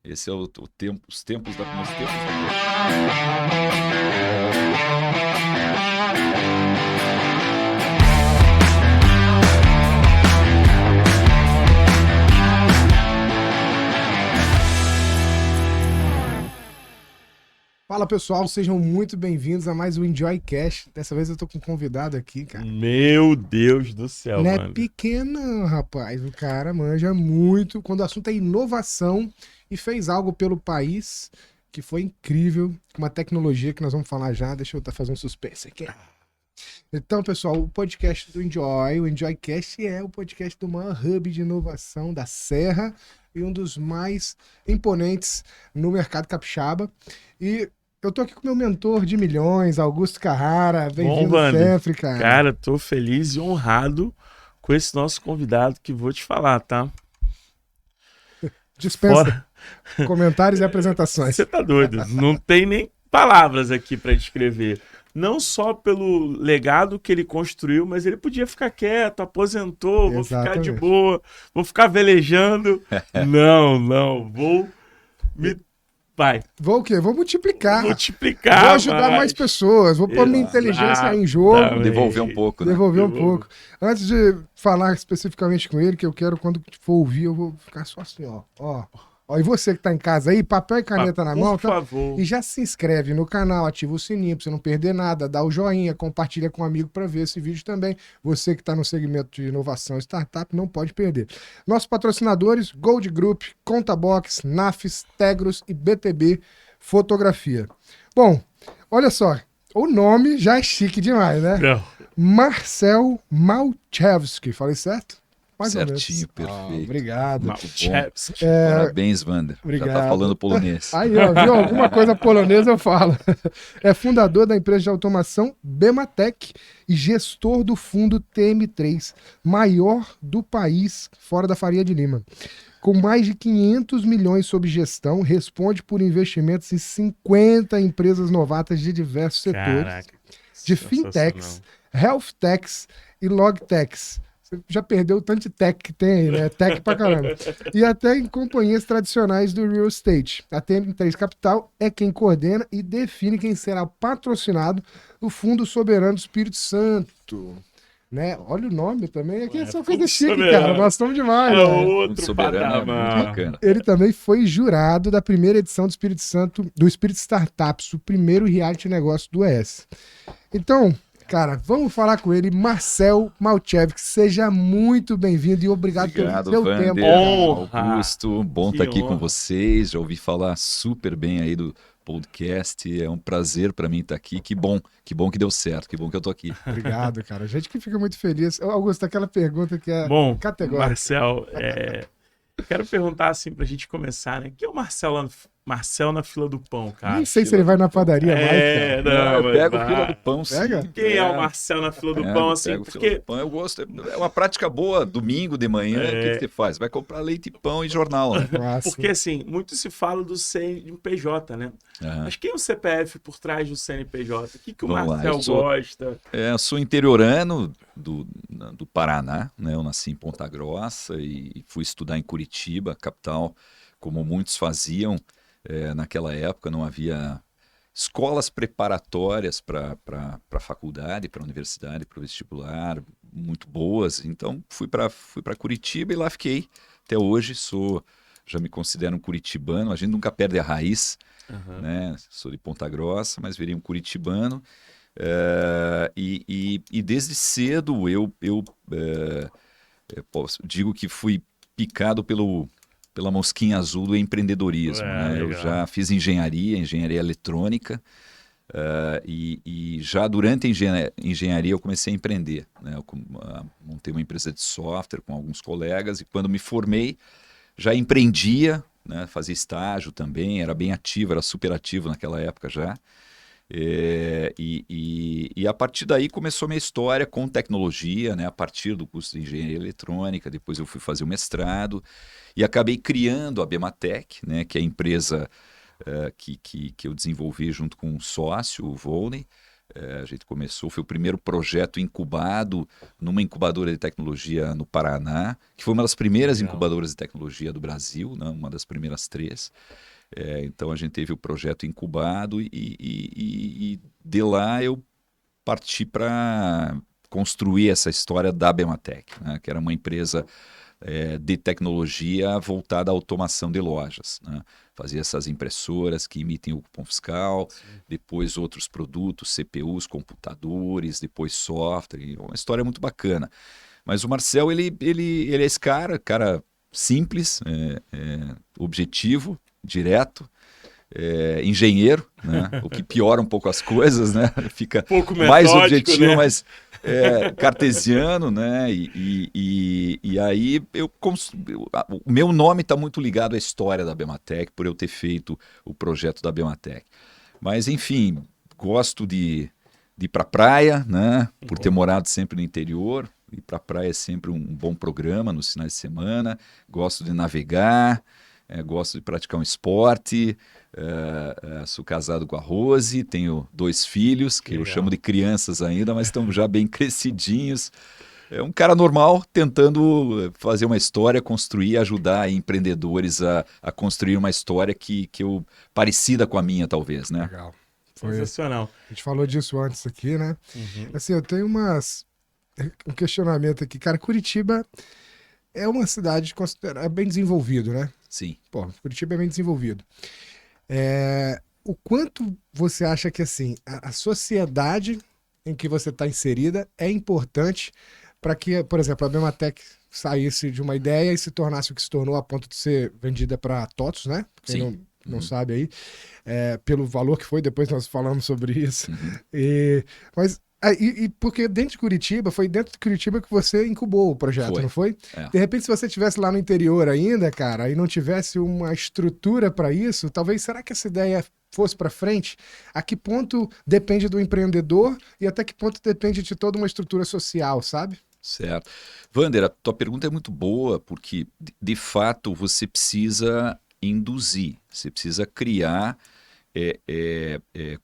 Esse é o tempo, os tempos da meus tempos. Fala pessoal, sejam muito bem-vindos a mais um EnjoyCast. Dessa vez eu tô com um convidado aqui, cara. Meu Deus do céu, Não é mano. pequeno, não, rapaz. O cara manja muito quando o assunto é inovação e fez algo pelo país que foi incrível, com uma tecnologia que nós vamos falar já. Deixa eu fazer um suspense aqui. Então, pessoal, o podcast do Enjoy, o EnjoyCast é o podcast do maior hub de inovação da Serra e um dos mais imponentes no mercado capixaba. E eu tô aqui com meu mentor de milhões, Augusto Carrara. Bem-vindo sempre, cara. Cara, tô feliz e honrado com esse nosso convidado que vou te falar, tá? Dispensa comentários e apresentações. Você tá doido. Não tem nem palavras aqui pra descrever. Não só pelo legado que ele construiu, mas ele podia ficar quieto, aposentou, vou ficar de boa, vou ficar velejando. Não, vou me... Vai. Vou o quê? Vou multiplicar. Multiplicar. Vou ajudar mais pessoas. Vou pôr minha inteligência em jogo. Devolver um pouco, né? Devolver um pouco. Antes de falar especificamente com ele, que eu quero, quando for ouvir, eu vou ficar só assim, ó. E você que tá em casa aí, papel e caneta na mão, por favor. E já se inscreve no canal, ativa o sininho pra você não perder nada, dá o joinha, compartilha com um amigo para ver esse vídeo também. Você que tá no segmento de inovação e startup não pode perder. Nossos patrocinadores, Gold Group, Contabox, Nafis, Tegros e BTB Fotografia. Bom, olha só, o nome já é chique demais, né? Não. Marcel Malchevski, falei certo? Mais certinho, perfeito. Obrigado. Parabéns, Wander. Obrigado. Já tá falando polonês. Aí, ó, viu? Alguma coisa polonesa eu falo. É fundador da empresa de automação Bematec e gestor do fundo TM3, maior do país, fora da Faria de Lima. Com mais de 500 milhões sob gestão, responde por investimentos em 50 empresas novatas de diversos setores, de fintechs, healthtechs e logtechs. Você já perdeu o tanto de tech que tem aí, né? Tech pra caramba. E até em companhias tradicionais do real estate. A TM3 Capital é quem coordena e define quem será patrocinado do Fundo Soberano do Espírito Santo. Né? Olha o nome também. Aqui é só coisa chique, soberano. Cara. Nós estamos demais. É outro soberano, é muito bacana. Ele também foi jurado da primeira edição do Espírito Santo, do Espírito Startups, o primeiro reality negócio do ES. Então... Cara, vamos falar com ele, Marcel Malchevski. Seja muito bem-vindo e obrigado pelo seu Wander, tempo. Augusto, bom estar aqui com vocês. Já ouvi falar super bem aí do podcast. É um prazer para mim estar aqui. Que bom que deu certo, que bom que eu tô aqui. Obrigado, cara. A gente que fica muito feliz. Augusto, aquela pergunta que é categórica. Marcel, quero perguntar assim pra gente começar, né? Quem é o Marcel na fila do pão, cara? Nem sei se ele vai na padaria mais, cara. Eu pego a fila do pão, sim. Quem é o Marcel na fila do pão, assim? Porque... Pão, eu gosto. É uma prática boa, domingo de manhã, o que você faz? Vai comprar leite, pão e jornal, né? Porque, assim, muito se fala do CNPJ, né? Mas quem é o CPF por trás do CNPJ? O que o Marcel gosta? Eu sou interiorano do Paraná, né? Eu nasci em Ponta Grossa e fui estudar em Curitiba, capital, como muitos faziam. Naquela época não havia escolas preparatórias para a faculdade, para a universidade, para o vestibular, muito boas. Então fui para Curitiba e lá fiquei. Até hoje já me considero um curitibano. A gente nunca perde a raiz, né? Sou de Ponta Grossa, mas virei um curitibano. E desde cedo eu digo que fui picado pela mosquinha azul do empreendedorismo. Né? Eu já fiz engenharia eletrônica, e já durante a engenharia eu comecei a empreender. Né? Eu montei uma empresa de software com alguns colegas e quando me formei já empreendia, né? Fazia estágio também, era bem ativo, era super ativo naquela época já. E a partir daí começou a minha história com tecnologia, né? A partir do curso de engenharia eletrônica, depois eu fui fazer o mestrado e acabei criando a Bematec, né? Que é a empresa que eu desenvolvi junto com um sócio, o Volney, A gente começou, foi o primeiro projeto incubado numa incubadora de tecnologia no Paraná, que foi uma das primeiras incubadoras de tecnologia do Brasil, né? Uma das primeiras 3. Então a gente teve o projeto incubado e de lá eu parti para construir essa história da Bematec, né? Que era uma empresa de tecnologia voltada à automação de lojas, né? Fazia essas impressoras que emitem o cupom fiscal, depois outros produtos, CPUs, computadores, depois software, uma história muito bacana. Mas o Marcel, ele é esse cara simples, objetivo, direto, engenheiro, né? O que piora um pouco as coisas, né? Fica pouco mais metódico, objetivo, né? mas cartesiano, né? E aí o meu nome está muito ligado à história da Bematec, por eu ter feito o projeto da Bematec. Mas, enfim, gosto de ir para a praia, né? Por ter morado sempre no interior. Ir para a praia é sempre um bom programa nos finais de semana. Gosto de navegar, gosto de praticar um esporte. Sou casado com a Rose, tenho 2 filhos, que eu chamo de crianças ainda, mas estão já bem crescidinhos. É um cara normal tentando fazer uma história, construir, ajudar empreendedores a construir uma história parecida com a minha, talvez, né? Legal. Sensacional. A gente falou disso antes aqui, né? Assim, eu tenho um questionamento aqui. Cara, Curitiba é uma cidade considerada bem desenvolvido, né? Sim. Pô, Curitiba é bem desenvolvido. O quanto você acha que assim a sociedade em que você está inserida é importante para que, por exemplo, a Bematec saísse de uma ideia e se tornasse o que se tornou a ponto de ser vendida para TOTVS, né? Quem não sabe aí, pelo valor que foi, depois nós falamos sobre isso. Mas porque dentro de Curitiba, foi dentro de Curitiba que você incubou o projeto, não foi? De repente, se você estivesse lá no interior ainda, cara, e não tivesse uma estrutura para isso, talvez, será que essa ideia fosse para frente? A que ponto depende do empreendedor e até que ponto depende de toda uma estrutura social, sabe? Certo. Wander, a tua pergunta é muito boa, porque, de fato, você precisa induzir, você precisa criar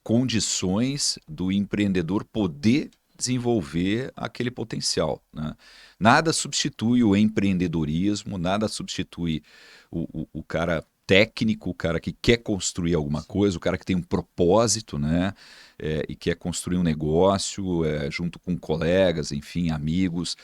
condições do empreendedor poder desenvolver aquele potencial, né? Nada substitui o empreendedorismo, nada substitui o cara técnico, o cara que quer construir alguma coisa, o cara que tem um propósito, né? E quer construir um negócio junto com colegas, enfim, amigos.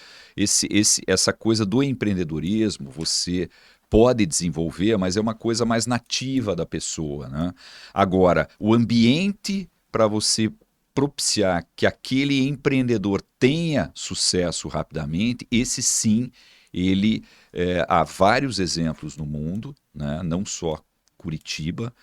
Essa coisa do empreendedorismo, você pode desenvolver, mas é uma coisa mais nativa da pessoa, né? Agora, o ambiente para você propiciar que aquele empreendedor tenha sucesso rapidamente, esse sim, há vários exemplos no mundo, né? Não só Curitiba,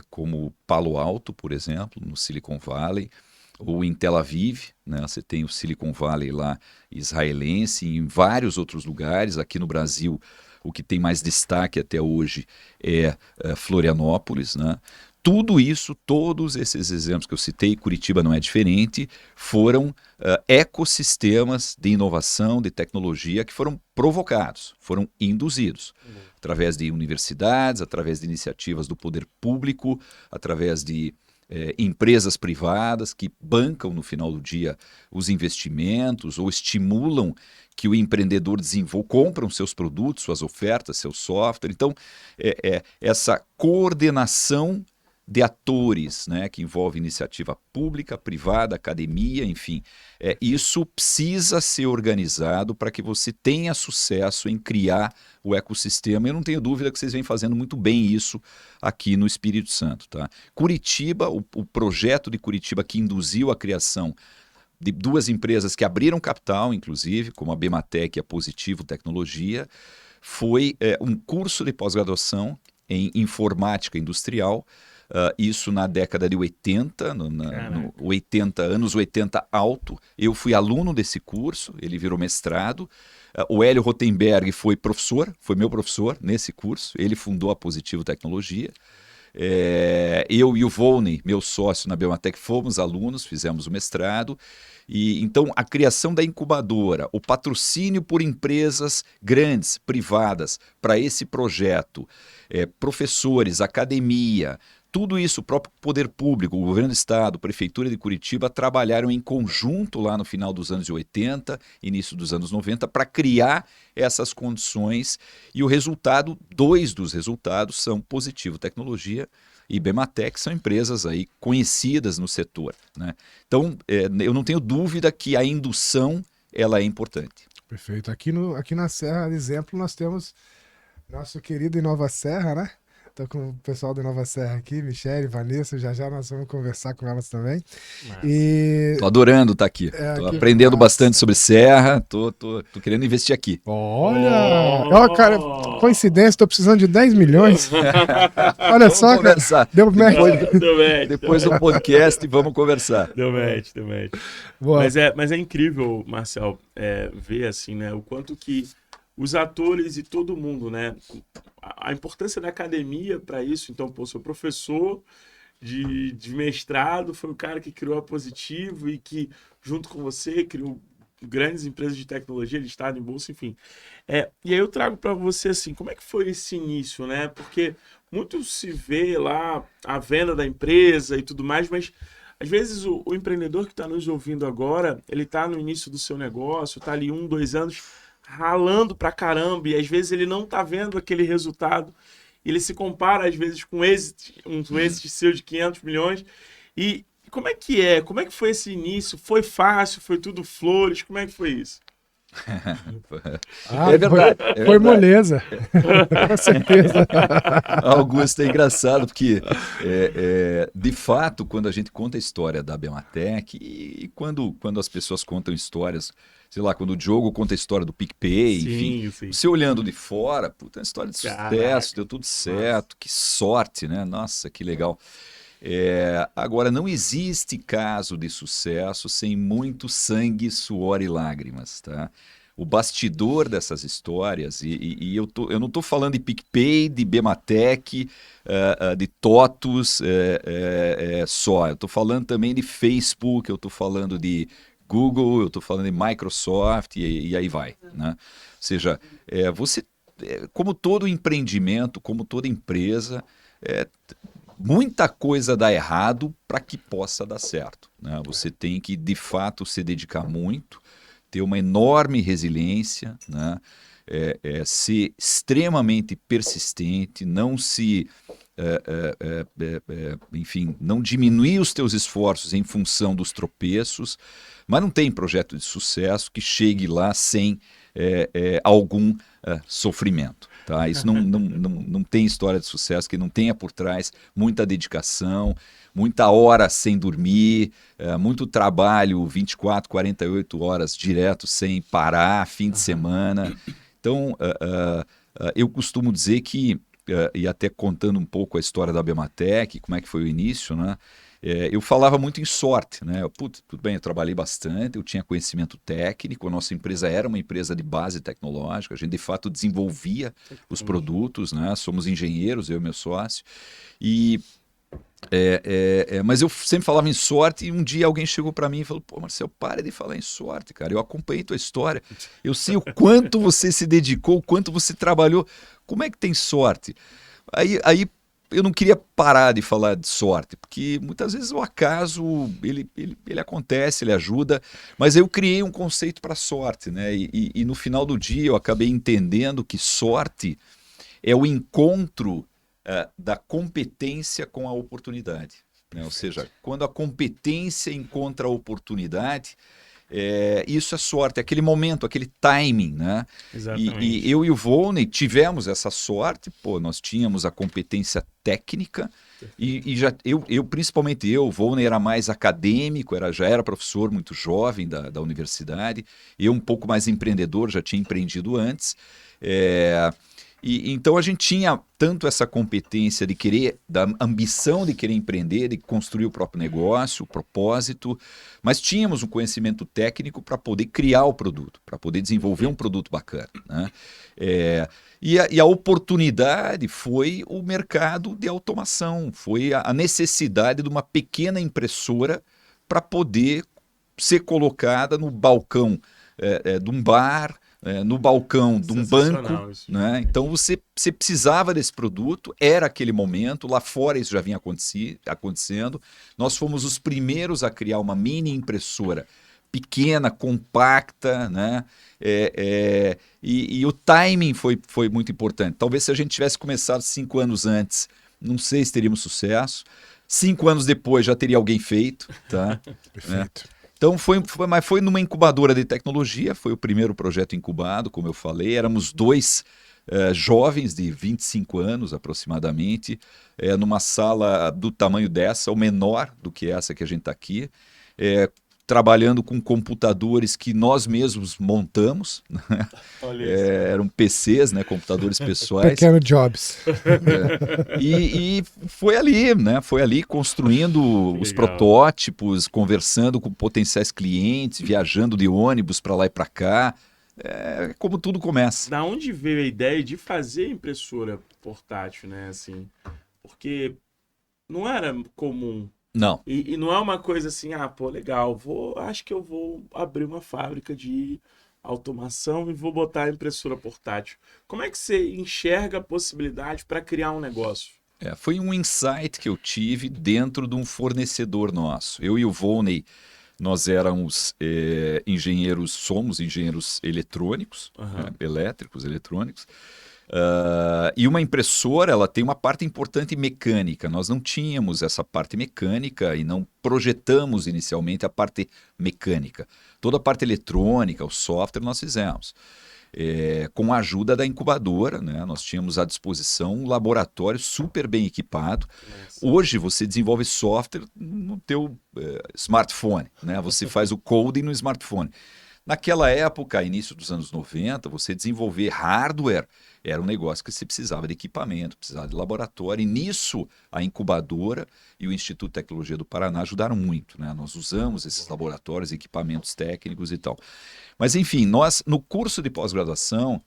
como Palo Alto, por exemplo, no Silicon Valley, ou em Tel Aviv, né? Você tem o Silicon Valley lá israelense, e em vários outros lugares. Aqui no Brasil, o que tem mais destaque até hoje é Florianópolis, né? Tudo isso, todos esses exemplos que eu citei, Curitiba não é diferente, foram ecossistemas de inovação, de tecnologia que foram provocados, foram induzidos, através de universidades, através de iniciativas do poder público, através de empresas privadas que bancam no final do dia os investimentos ou estimulam que o empreendedor compram seus produtos, suas ofertas, seu software. Então, essa coordenação de atores, né, que envolve iniciativa pública, privada, academia, enfim. Isso precisa ser organizado para que você tenha sucesso em criar o ecossistema. Eu não tenho dúvida que vocês vêm fazendo muito bem isso aqui no Espírito Santo, tá? Curitiba, o projeto de Curitiba que induziu a criação de 2 empresas que abriram capital, inclusive, como a Bematec e a Positivo Tecnologia, foi um curso de pós-graduação em informática industrial. Isso na década de 80, anos 80 alto. Eu fui aluno desse curso, ele virou mestrado. O Hélio Rotenberg foi meu professor nesse curso, ele fundou a Positivo Tecnologia. Eu e o Volney, meu sócio na Bematec, fomos alunos, fizemos o mestrado. E então a criação da incubadora, o patrocínio por empresas grandes, privadas, para esse projeto, professores, academia, tudo isso, o próprio poder público, o governo do estado, a prefeitura de Curitiba trabalharam em conjunto lá no final dos anos 80, início dos anos 90, para criar essas condições, e o resultado, 2 dos resultados são Positivo Tecnologia e Bematec, são empresas aí conhecidas no setor, né? Então, eu não tenho dúvida que a indução ela é importante. Perfeito. Aqui na Serra, exemplo, nós temos nosso querido Inova Serra, né? Estou com o pessoal do Inova Serra aqui, Michele, Vanessa, já nós vamos conversar com elas também. Tô adorando estar aqui. Tô aprendendo bastante sobre Serra, tô querendo investir aqui. Olha, cara, coincidência, tô precisando de 10 milhões. Olha só, conversar. Deu match. Depois do podcast, vamos conversar. Deu match. Mas é incrível, Marcel, ver assim, né, o quanto que os atores e todo mundo, né, a importância da academia para isso. Então, pô, seu professor de mestrado foi o cara que criou a Positivo e que, junto com você, criou grandes empresas de tecnologia, de estado em bolsa, enfim. E aí eu trago para você, assim, como é que foi esse início, né? Porque muito se vê lá a venda da empresa e tudo mais, mas às vezes o empreendedor que está nos ouvindo agora, ele está no início do seu negócio, está ali 1, 2 anos ralando pra caramba, e às vezes ele não tá vendo aquele resultado, ele se compara às vezes com um êxito seu de 500 milhões, e como é que foi esse início? Foi fácil? Foi tudo flores? Como é que foi isso? É verdade. Foi moleza. Com certeza. Augusto, é engraçado porque, de fato, quando a gente conta a história da Bematec e quando as pessoas contam histórias, sei lá, quando o Diogo conta a história do PicPay, enfim, você olhando de fora, puta, é uma história de sucesso, deu tudo certo, nossa, que sorte, né? Nossa, que legal. Agora, não existe caso de sucesso sem muito sangue, suor e lágrimas, tá? O bastidor dessas histórias, e eu não estou falando de PicPay, de Bematec, de TOTUS só, eu estou falando também de Facebook, eu estou falando de Google, eu estou falando de Microsoft e aí vai, né? Ou seja, como todo empreendimento, como toda empresa, muita coisa dá errado para que possa dar certo, né? Você tem que, de fato, se dedicar muito, ter uma enorme resiliência, né? Ser extremamente persistente, não se... enfim, não diminuir os teus esforços em função dos tropeços, mas não tem projeto de sucesso que chegue lá sem algum sofrimento. Tá? Isso não tem história de sucesso que não tenha por trás muita dedicação, muita hora sem dormir, muito trabalho, 24, 48 horas direto sem parar, fim de semana. Então, eu costumo dizer que, e até contando um pouco a história da Bematec, como é que foi o início, né? Eu falava muito em sorte, né? Tudo bem, eu trabalhei bastante, eu tinha conhecimento técnico, a nossa empresa era uma empresa de base tecnológica, a gente de fato desenvolvia os produtos, né? Somos engenheiros, eu e meu sócio, mas eu sempre falava em sorte e um dia alguém chegou para mim e falou, pô, Marcel, para de falar em sorte, cara, eu acompanhei tua história, eu sei o quanto você se dedicou, o quanto você trabalhou, como é que tem sorte? Aí eu não queria parar de falar de sorte, porque muitas vezes o acaso, ele acontece, ele ajuda, mas eu criei um conceito para sorte, né? E no final do dia eu acabei entendendo que sorte é o encontro da competência com a oportunidade, né? Ou seja, quando a competência encontra a oportunidade, isso é sorte, é aquele momento, aquele timing, né? E eu e o Volney tivemos essa sorte, pô, nós tínhamos a competência técnica e principalmente o Volney era mais acadêmico, já era professor muito jovem da universidade, eu um pouco mais empreendedor, já tinha empreendido antes, então a gente tinha tanto essa competência de querer, da ambição de querer empreender, de construir o próprio negócio, o propósito, mas tínhamos um conhecimento técnico para poder criar o produto, para poder desenvolver um produto bacana, né? E a oportunidade foi o mercado de automação, foi a necessidade de uma pequena impressora para poder ser colocada no balcão de um bar, no balcão de um banco, isso. né? Então você precisava desse produto, era aquele momento, lá fora isso já vinha acontecendo. Nós fomos os primeiros a criar uma mini impressora pequena, compacta, né? E o timing foi muito importante. Talvez se a gente tivesse começado 5 anos antes, não sei se teríamos sucesso. 5 anos depois já teria alguém feito, tá? Perfeito. Então mas foi numa incubadora de tecnologia, foi o primeiro projeto incubado, como eu falei. Éramos 2 jovens de 25 anos aproximadamente, numa sala do tamanho dessa, ou menor do que essa que a gente está aqui, trabalhando com computadores que nós mesmos montamos. Eram PCs, né, computadores pessoais. Pequeno Jobs. E foi ali, né? Foi ali construindo os protótipos, conversando com potenciais clientes, viajando de ônibus para lá e para cá. Como tudo começa. Da onde veio a ideia de fazer impressora portátil, né? Assim, porque não era comum. Não. E não é uma coisa assim, legal, acho que eu vou abrir uma fábrica de automação e vou botar a impressora portátil. Como é que você enxerga a possibilidade para criar um negócio? Foi um insight que eu tive dentro de um fornecedor nosso. Eu e o Volney, nós éramos somos engenheiros eletrônicos, elétricos, eletrônicos. E uma impressora, ela tem uma parte importante mecânica. Nós não tínhamos essa parte mecânica e não projetamos inicialmente a parte mecânica. Toda a parte eletrônica, o software, nós fizemos. Com a ajuda da incubadora, né? Nós tínhamos à disposição um laboratório super bem equipado. Hoje você desenvolve software no teu smartphone, né? Você faz o coding no smartphone. Naquela época, início dos anos 90, você desenvolver hardware era um negócio que você precisava de equipamento, precisava de laboratório. E nisso, a incubadora e o Instituto de Tecnologia do Paraná ajudaram muito, né? Nós usamos esses laboratórios, equipamentos técnicos e tal. Mas, enfim, nós, no curso de pós-graduação,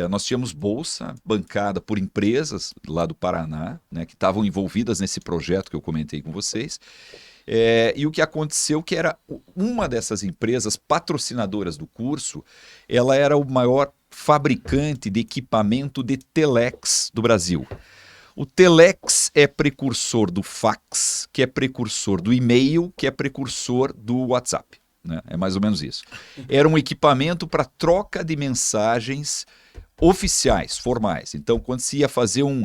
nós tínhamos bolsa bancada por empresas lá do Paraná, né, que estavam envolvidas nesse projeto que eu comentei com vocês. E o que aconteceu que era uma dessas empresas patrocinadoras do curso, ela era o maior fabricante de equipamento de telex do Brasil. O telex é precursor do fax, que é precursor do e-mail, que é precursor do WhatsApp, né? É mais ou menos isso. Era um equipamento para troca de mensagens oficiais, formais. Então, quando se ia fazer um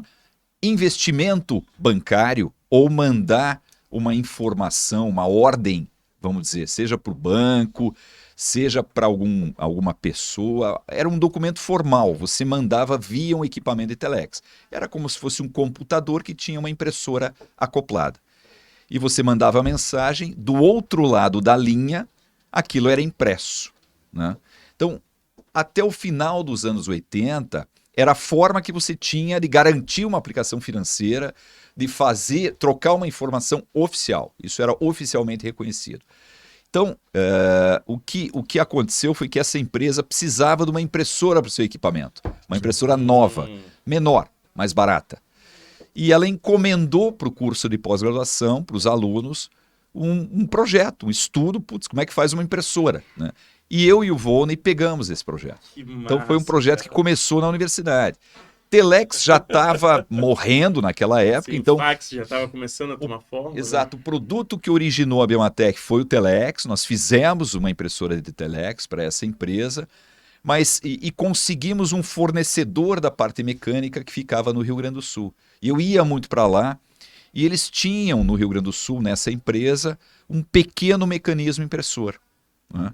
investimento bancário ou mandar uma informação, uma ordem, vamos dizer, seja para o banco, seja para alguma pessoa, era um documento formal, você mandava via um equipamento de telex. Era como se fosse um computador que tinha uma impressora acoplada. E você mandava a mensagem, do outro lado da linha, aquilo era impresso, né? Então, até o final dos anos 80, era a forma que você tinha de garantir uma aplicação financeira, de trocar uma informação oficial. Isso era oficialmente reconhecido. Então, o que aconteceu foi que essa empresa precisava de uma impressora para o seu equipamento. Uma impressora nova, menor, mais barata. E ela encomendou para o curso de pós-graduação, para os alunos, um projeto, um estudo, como é que faz uma impressora, né? E eu e o Volney pegamos esse projeto. Então foi um projeto que começou na universidade. Telex já estava morrendo naquela época. Sim, então o fax já estava começando a tomar forma. Exato. Né? O produto que originou a Bematec foi o Telex. Nós fizemos uma impressora de Telex para essa empresa, mas e conseguimos um fornecedor da parte mecânica que ficava no Rio Grande do Sul. E eu ia muito para lá e eles tinham no Rio Grande do Sul, nessa empresa, um pequeno mecanismo impressor, né,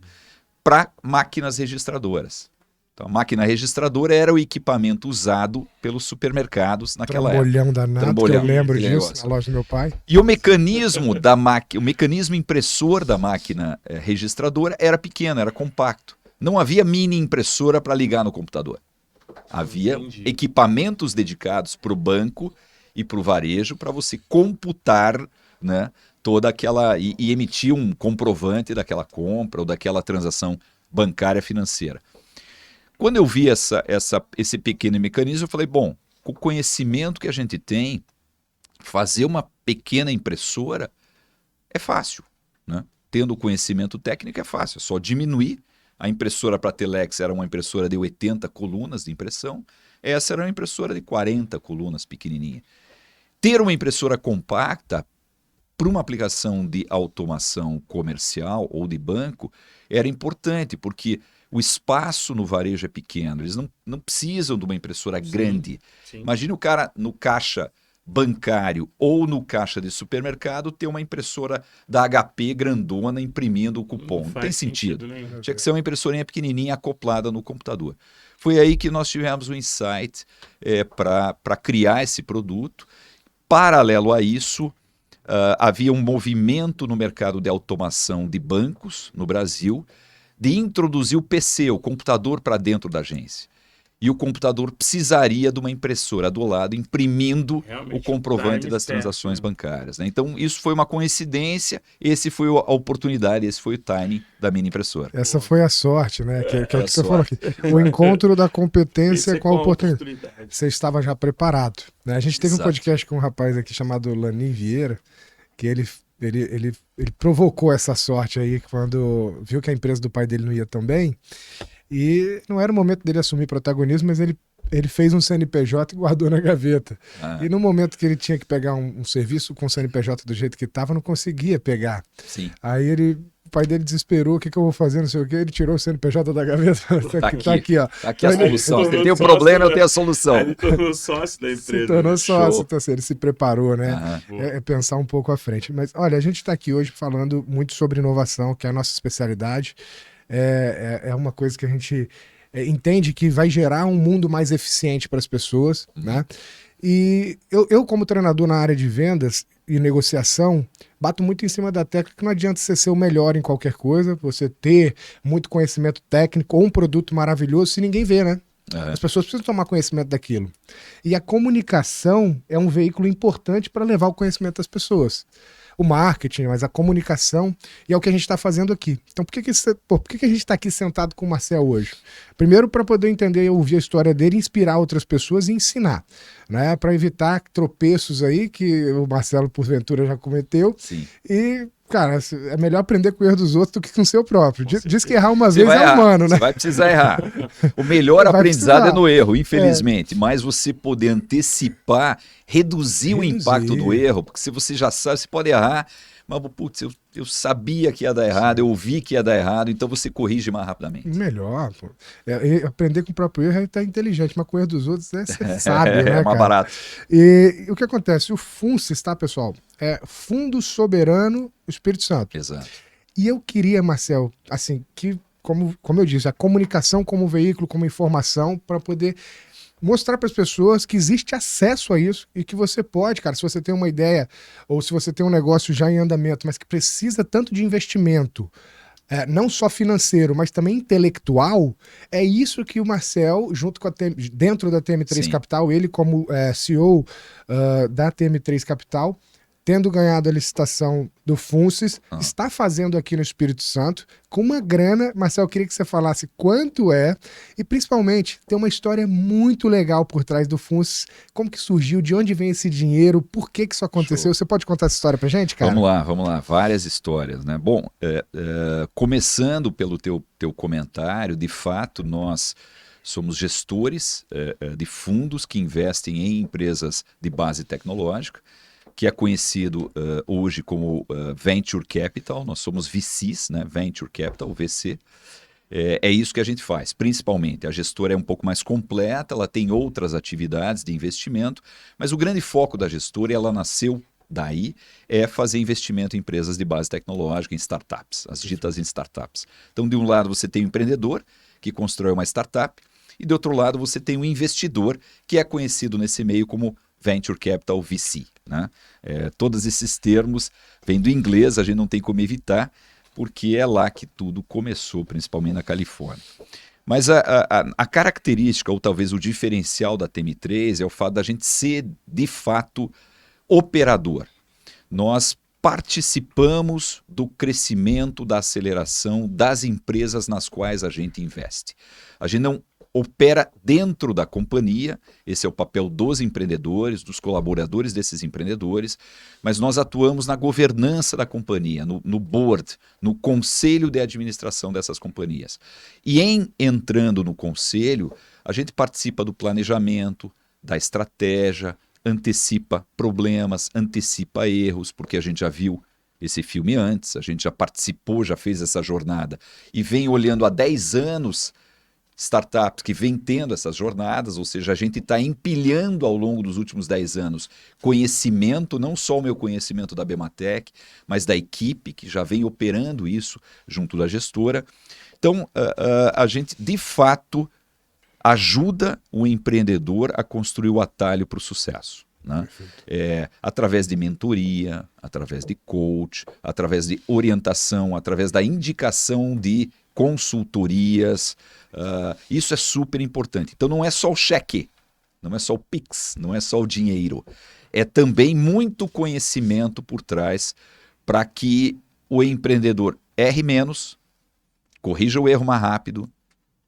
para máquinas registradoras. Então, a máquina registradora era o equipamento usado pelos supermercados naquela época. Trambolhão danado, que eu lembro disso, na loja do meu pai. E o mecanismo o mecanismo impressor da máquina registradora era pequeno, era compacto. Não havia mini impressora para ligar no computador. Havia equipamentos dedicados para o banco e para o varejo para você computar, né, toda aquela e emitir um comprovante daquela compra ou daquela transação bancária financeira. Quando eu vi esse pequeno mecanismo, eu falei, bom, com o conhecimento que a gente tem, fazer uma pequena impressora é fácil, né? Tendo conhecimento técnico é fácil, é só diminuir A impressora para Telex era uma impressora de 80 colunas de impressão. Essa era uma impressora de 40 colunas, pequenininha. Ter uma impressora compacta para uma aplicação de automação comercial ou de banco era importante, porque o espaço no varejo é pequeno. Eles não precisam de uma impressora grande. Sim. Imagine o cara no caixa bancário ou no caixa de supermercado ter uma impressora da HP grandona imprimindo o cupom. Não tem sentido. Tinha que ser uma impressorinha pequenininha acoplada no computador. Foi aí que nós tivemos o insight para criar esse produto. Paralelo a isso, havia um movimento no mercado de automação de bancos no Brasil de introduzir o PC, o computador, para dentro da agência. E o computador precisaria de uma impressora do lado imprimindo o comprovante das transações bancárias. Né? Então, isso foi uma coincidência, esse foi a oportunidade, esse foi o timing da mini impressora. Essa foi a sorte, né? Que é o que você falou aqui. O encontro da competência com a oportunidade. Você estava já preparado. Né? A gente teve um podcast com um rapaz aqui chamado Lanin Vieira, que ele provocou essa sorte aí quando viu que a empresa do pai dele não ia tão bem. E não era o momento dele assumir protagonismo, mas ele fez um CNPJ e guardou na gaveta. E no momento que ele tinha que pegar um serviço com o CNPJ do jeito que estava, não conseguia pegar. Sim. Aí o pai dele desesperou, o que eu vou fazer, não sei o quê, ele tirou o CNPJ da gaveta. Tá aqui, ó. Tá aqui a solução. Você tem o problema, eu tenho a solução. Ele tornou sócio da empresa. Se tornou sócio, então assim, ele se preparou, né? É pensar um pouco à frente. Mas olha, a gente está aqui hoje falando muito sobre inovação, que é a nossa especialidade. É uma coisa que a gente entende que vai gerar um mundo mais eficiente para as pessoas, né? E eu, como treinador na área de vendas e negociação, bato muito em cima da tecla que não adianta você ser o melhor em qualquer coisa, você ter muito conhecimento técnico ou um produto maravilhoso se ninguém vê, né? As pessoas precisam tomar conhecimento daquilo. E a comunicação é um veículo importante para levar o conhecimento das pessoas. O marketing, mas a comunicação, e é o que a gente está fazendo aqui. Então, por que a gente está aqui sentado com o Marcel hoje? Primeiro, para poder entender e ouvir a história dele, inspirar outras pessoas e ensinar, né? Para evitar tropeços aí que o Marcelo, porventura, já cometeu. Sim. E, cara, é melhor aprender com o erro dos outros do que com o seu próprio. Diz que errar uma vez é humano, né? Você vai precisar errar. O melhor aprendizado é no erro, infelizmente. Mas você poder antecipar, reduzir o impacto do erro, porque se você já sabe, você pode errar, mas, putz, eu sabia que ia dar errado, eu ouvi que ia dar errado, então você corrige mais rapidamente. Melhor, pô. Aprender com o próprio erro é estar inteligente, mas com o erro dos outros você sabe, né, mais cara? Barato. E o que acontece? O FUNSES, tá, pessoal? É Fundo Soberano Espírito Santo. Exato. E eu queria, Marcel, assim, que, como eu disse, a comunicação como veículo, como informação, para poder mostrar para as pessoas que existe acesso a isso e que você pode, cara, se você tem uma ideia ou se você tem um negócio já em andamento, mas que precisa tanto de investimento, não só financeiro, mas também intelectual, é isso que o Marcel, junto com dentro da TM3 Sim. Capital, ele como CEO da TM3 Capital, tendo ganhado a licitação do FUNSES, está fazendo aqui no Espírito Santo, com uma grana. Marcel, eu queria que você falasse quanto é, e principalmente, tem uma história muito legal por trás do FUNSES, como que surgiu, de onde vem esse dinheiro, por que isso aconteceu. Show. Você pode contar essa história pra gente, cara? Vamos lá, várias histórias, né? Bom, começando pelo teu comentário, de fato, nós somos gestores de fundos que investem em empresas de base tecnológica, que é conhecido hoje como Venture Capital. Nós somos VCs, né? Venture Capital, VC. É isso que a gente faz, principalmente. A gestora é um pouco mais completa, ela tem outras atividades de investimento, mas o grande foco da gestora, ela nasceu daí, é fazer investimento em empresas de base tecnológica, em startups, as ditas em startups. Então, de um lado, você tem o empreendedor, que constrói uma startup, e de outro lado, você tem o investidor, que é conhecido nesse meio como Venture Capital VC. Né? Todos esses termos vêm do inglês, a gente não tem como evitar, porque é lá que tudo começou, principalmente na Califórnia. Mas a característica, ou talvez o diferencial da TM3 é o fato da gente ser, de fato, operador. Nós participamos do crescimento, da aceleração das empresas nas quais a gente investe. A gente não opera dentro da companhia, esse é o papel dos empreendedores, dos colaboradores desses empreendedores, mas nós atuamos na governança da companhia, no board, no conselho de administração dessas companhias. E entrando no conselho, a gente participa do planejamento, da estratégia, antecipa problemas, antecipa erros, porque a gente já viu esse filme antes, a gente já participou, já fez essa jornada e vem olhando há 10 anos startups que vêm tendo essas jornadas, ou seja, a gente está empilhando ao longo dos últimos 10 anos conhecimento, não só o meu conhecimento da Bematec, mas da equipe que já vem operando isso junto da gestora. Então, a gente, de fato, ajuda o empreendedor a construir o atalho para o sucesso. Né? Através de mentoria, através de coach, através de orientação, através da indicação de consultorias. Isso é super importante. Então não é só o cheque, não é só o Pix, não é só o dinheiro. É também muito conhecimento por trás para que o empreendedor erre menos, corrija o erro mais rápido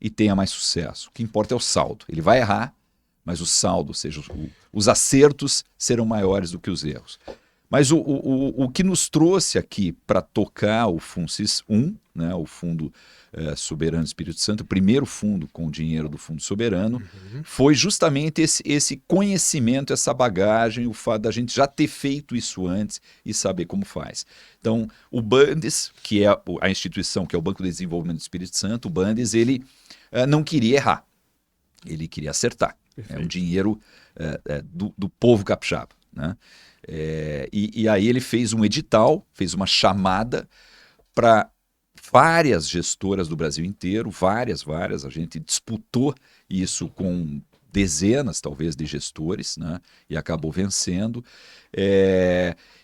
e tenha mais sucesso. O que importa é o saldo. Ele vai errar, mas o saldo, ou seja, os acertos serão maiores do que os erros. Mas o que nos trouxe aqui para tocar o FUNCIS 1, né, o Fundo Soberano do Espírito Santo, o primeiro fundo com o dinheiro do Fundo Soberano, foi justamente esse conhecimento, essa bagagem, o fato da gente já ter feito isso antes e saber como faz. Então, o Bandes, que é a instituição, que é o Banco de Desenvolvimento do Espírito Santo, o Bandes, ele não queria errar, ele queria acertar. Perfeito. É um dinheiro do povo capixaba, né? E aí ele fez um edital, fez uma chamada para várias gestoras do Brasil inteiro, várias, a gente disputou isso com dezenas, talvez, de gestores, né? E acabou vencendo,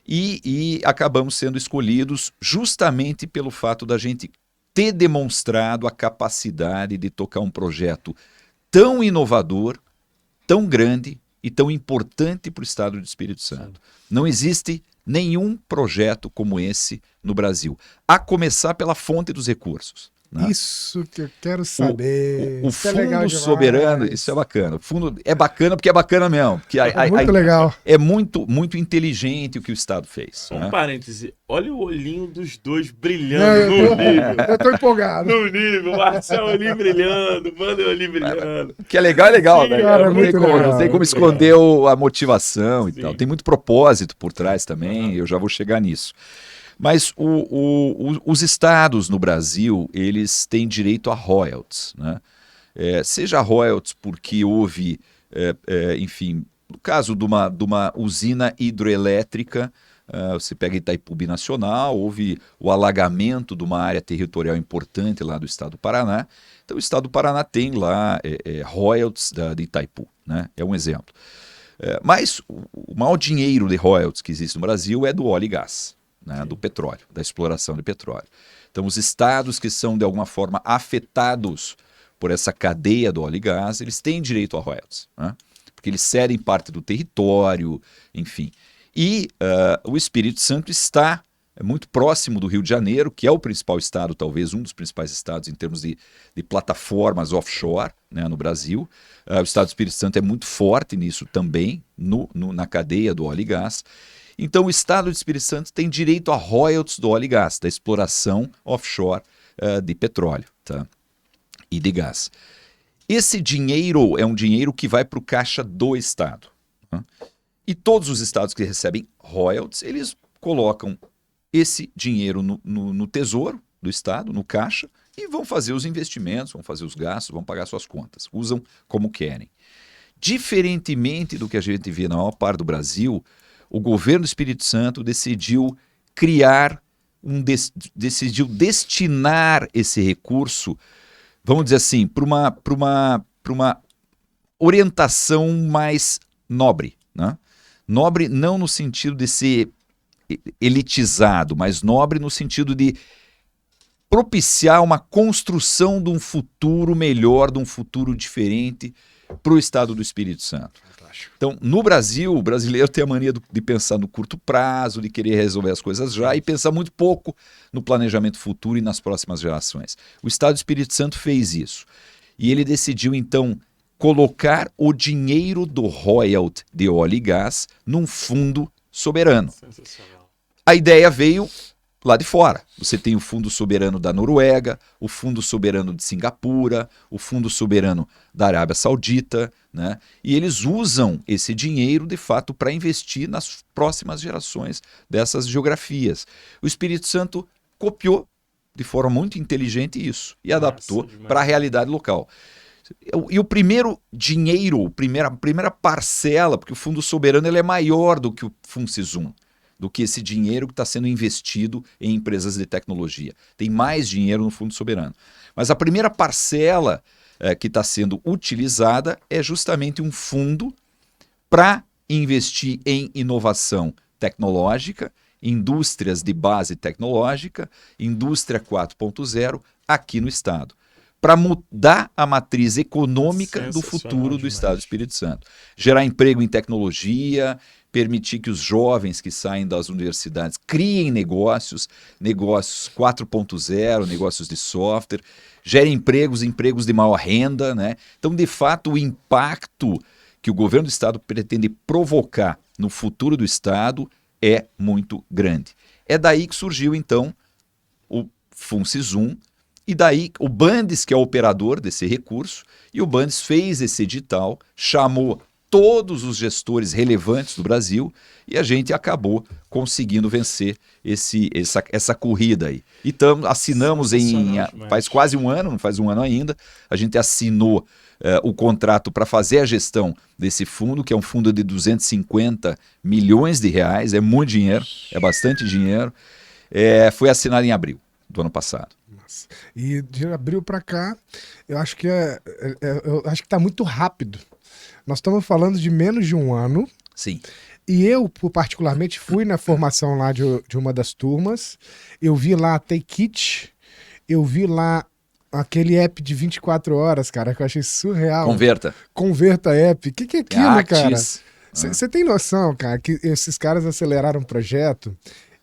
e acabamos sendo escolhidos justamente pelo fato da gente ter demonstrado a capacidade de tocar um projeto tão inovador, tão grande e tão importante para o Estado do Espírito Santo. Não existe nenhum projeto como esse no Brasil, a começar pela fonte dos recursos. Né? Isso que eu quero saber. O Fundo Soberano, isso é bacana. O fundo é bacana porque é bacana mesmo. Porque muito legal. É muito inteligente o que o Estado fez. Um parêntese, olha o olhinho dos dois brilhando no nível. Eu tô empolgado. No nível, Marcelo olhinho brilhando, manda o olhinho brilhando. O que é legal, Sim, né? Cara, Não tem como esconder a motivação e tal. Tem muito propósito por trás também, eu já vou chegar nisso. Mas os estados no Brasil, eles têm direito a royalties, né? Seja royalties porque houve, enfim, no caso de uma usina hidroelétrica, você pega Itaipu Binacional, houve o alagamento de uma área territorial importante lá do estado do Paraná. Então o estado do Paraná tem lá royalties de Itaipu, né? É um exemplo. Mas o maior dinheiro de royalties que existe no Brasil é do óleo e gás. Né, do petróleo, da exploração de petróleo. Então, os estados que são, de alguma forma, afetados por essa cadeia do óleo e gás, eles têm direito a royalties, né? Porque eles cedem parte do território, enfim. E o Espírito Santo está muito próximo do Rio de Janeiro, que é o principal estado, talvez um dos principais estados em termos de plataformas offshore, né, no Brasil. O estado do Espírito Santo é muito forte nisso também, na cadeia do óleo e gás. Então, o Estado do Espírito Santo tem direito a royalties do óleo e gás, da exploração offshore de petróleo, tá? E de gás. Esse dinheiro é um dinheiro que vai para o caixa do Estado. Tá? E todos os estados que recebem royalties, eles colocam esse dinheiro no tesouro do Estado, no caixa, e vão fazer os investimentos, vão fazer os gastos, vão pagar suas contas. Usam como querem. Diferentemente do que a gente vê na maior parte do Brasil, o governo do Espírito Santo decidiu decidiu destinar esse recurso, vamos dizer assim, para uma orientação mais nobre, né? Nobre não no sentido de ser elitizado, mas nobre no sentido de propiciar uma construção de um futuro melhor, de um futuro diferente para o Estado do Espírito Santo. Então, no Brasil, o brasileiro tem a mania de pensar no curto prazo, de querer resolver as coisas já e pensar muito pouco no planejamento futuro e nas próximas gerações. O Estado do Espírito Santo fez isso. e ele decidiu, então, colocar o dinheiro do royalty de óleo e gás num fundo soberano. Sensacional. A ideia veio lá de fora. Você tem o Fundo Soberano da Noruega, o Fundo Soberano de Singapura, o Fundo Soberano da Arábia Saudita, né? E eles usam esse dinheiro, de fato, para investir nas próximas gerações dessas geografias. O Espírito Santo copiou de forma muito inteligente isso e adaptou para a realidade local. E o primeiro dinheiro, a primeira parcela, porque o Fundo Soberano ele é maior do que o FUNSIS-1, do que esse dinheiro que está sendo investido em empresas de tecnologia. Tem mais dinheiro no Fundo Soberano. Mas a primeira parcela que está sendo utilizada é justamente um fundo para investir em inovação tecnológica, indústrias de base tecnológica, indústria 4.0 aqui no estado, para mudar a matriz econômica do futuro do estado do Espírito Santo. Gerar emprego em tecnologia, permitir que os jovens que saem das universidades criem negócios 4.0, negócios de software, gerem empregos de maior renda, né? Então, de fato, o impacto que o governo do estado pretende provocar no futuro do estado é muito grande. É daí que surgiu, então, o FUNSIS-1, e daí o Bandes, que é o operador desse recurso, e o Bandes fez esse edital, chamou todos os gestores relevantes do Brasil e a gente acabou conseguindo vencer essa corrida aí. E assinamos faz quase um ano, não faz um ano ainda, a gente assinou o contrato para fazer a gestão desse fundo, que é um fundo de 250 milhões de reais, é muito dinheiro, é bastante dinheiro, foi assinado em abril do ano passado. E de abril para cá, eu acho que está muito rápido. Nós estamos falando de menos de um ano. Sim. E eu, particularmente, fui na formação lá de uma das turmas. Eu vi lá a Take It, eu vi lá aquele app de 24 horas, cara, que eu achei surreal. Converta app. O que é aquilo, cara? Você tem noção, cara, que esses caras aceleraram um projeto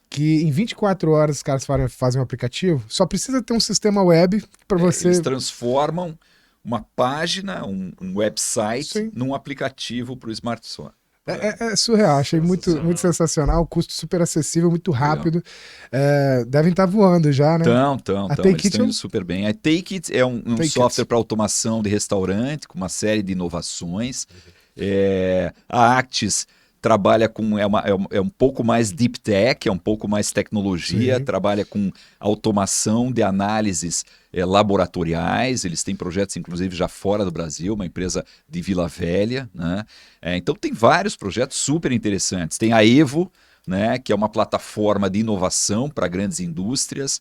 que em 24 horas os caras fazem um aplicativo, só precisa ter um sistema web para você... Eles transformam uma página, um website, num aplicativo para o smartphone. É surreal, achei muito sensacional, custo super acessível, muito rápido. Devem estar voando já, né? Estão, eles estão indo super bem. A Take It é um software para automação de restaurante, com uma série de inovações. A Actis trabalha com, é um pouco mais deep tech, é um pouco mais tecnologia, trabalha com automação de análises laboratoriais, eles têm projetos inclusive já fora do Brasil, uma empresa de Vila Velha, né? Então tem vários projetos super interessantes, tem a Evo, né, que é uma plataforma de inovação para grandes indústrias,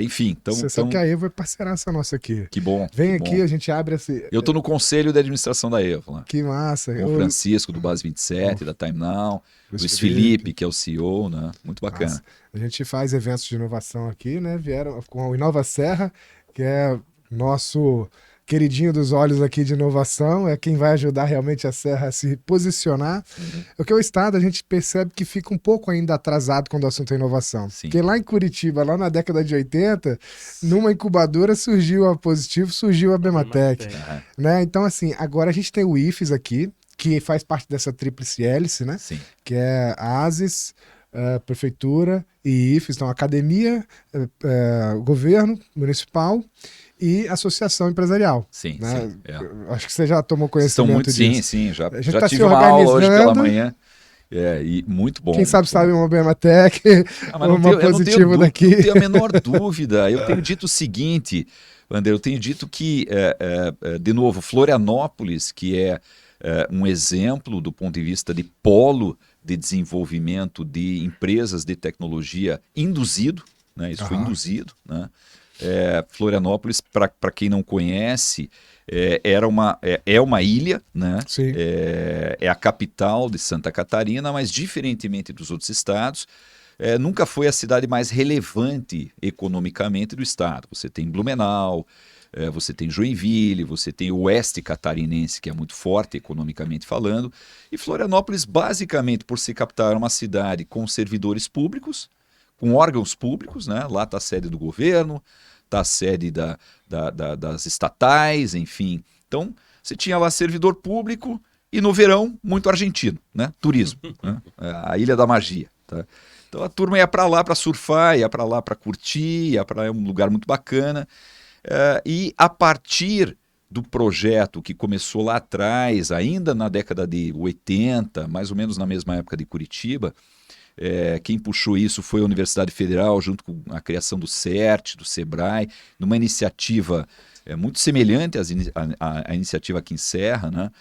enfim. Você sabe que a Evo é parceiraça nossa aqui. Que bom. Vem aqui, a gente abre esse... Eu estou no conselho de administração da Evo lá. Que massa. Com o Francisco, do Base 27, da Time Now, Luiz Felipe, que é o CEO, né? Muito bacana. Nossa. A gente faz eventos de inovação aqui, né? Vieram com o Inova Serra, que é nosso queridinho dos olhos aqui de inovação, é quem vai ajudar realmente a Serra a se posicionar. Porque o Estado, a gente percebe que fica um pouco ainda atrasado quando o assunto é inovação. Sim. Porque lá em Curitiba, lá na década de 80, numa incubadora surgiu a Positivo, surgiu a Bematec. Né? Então, assim, agora a gente tem o IFES aqui, que faz parte dessa tríplice hélice, né? Sim. Que é a ASIS, Prefeitura e IFES, então academia, governo municipal e associação empresarial. Sim, né? sim. Acho que você já tomou conhecimento disso. Sim, já tá tive uma aula hoje pela manhã. E muito bom. Quem sabe sabe uma Bematec, uma Positivo daqui. Não tenho a menor dúvida. Eu tenho dito o seguinte, Wander, eu tenho dito que, de novo, Florianópolis, que é um exemplo do ponto de vista de polo de desenvolvimento de empresas de tecnologia induzido, né? Isso foi induzido, né? Florianópolis, para quem não conhece, é uma ilha, né? É a capital de Santa Catarina, mas diferentemente dos outros estados, nunca foi a cidade mais relevante economicamente do estado. Você tem Blumenau, você tem Joinville, você tem o oeste catarinense, que é muito forte economicamente falando, e Florianópolis, basicamente, por se captar uma cidade com servidores públicos, com órgãos públicos, né? Lá está a sede do governo, está a sede das estatais, enfim. Então, você tinha lá servidor público e no verão, muito argentino, né? Turismo, né? A Ilha da Magia. Tá? Então a turma ia para lá para surfar, ia para lá para curtir, ia para um lugar muito bacana. E a partir do projeto que começou lá atrás, ainda na década de 80, mais ou menos na mesma época de Curitiba, quem puxou isso foi a Universidade Federal, junto com a criação do CERT, do SEBRAE, numa iniciativa muito semelhante à iniciativa aqui em Serra, né?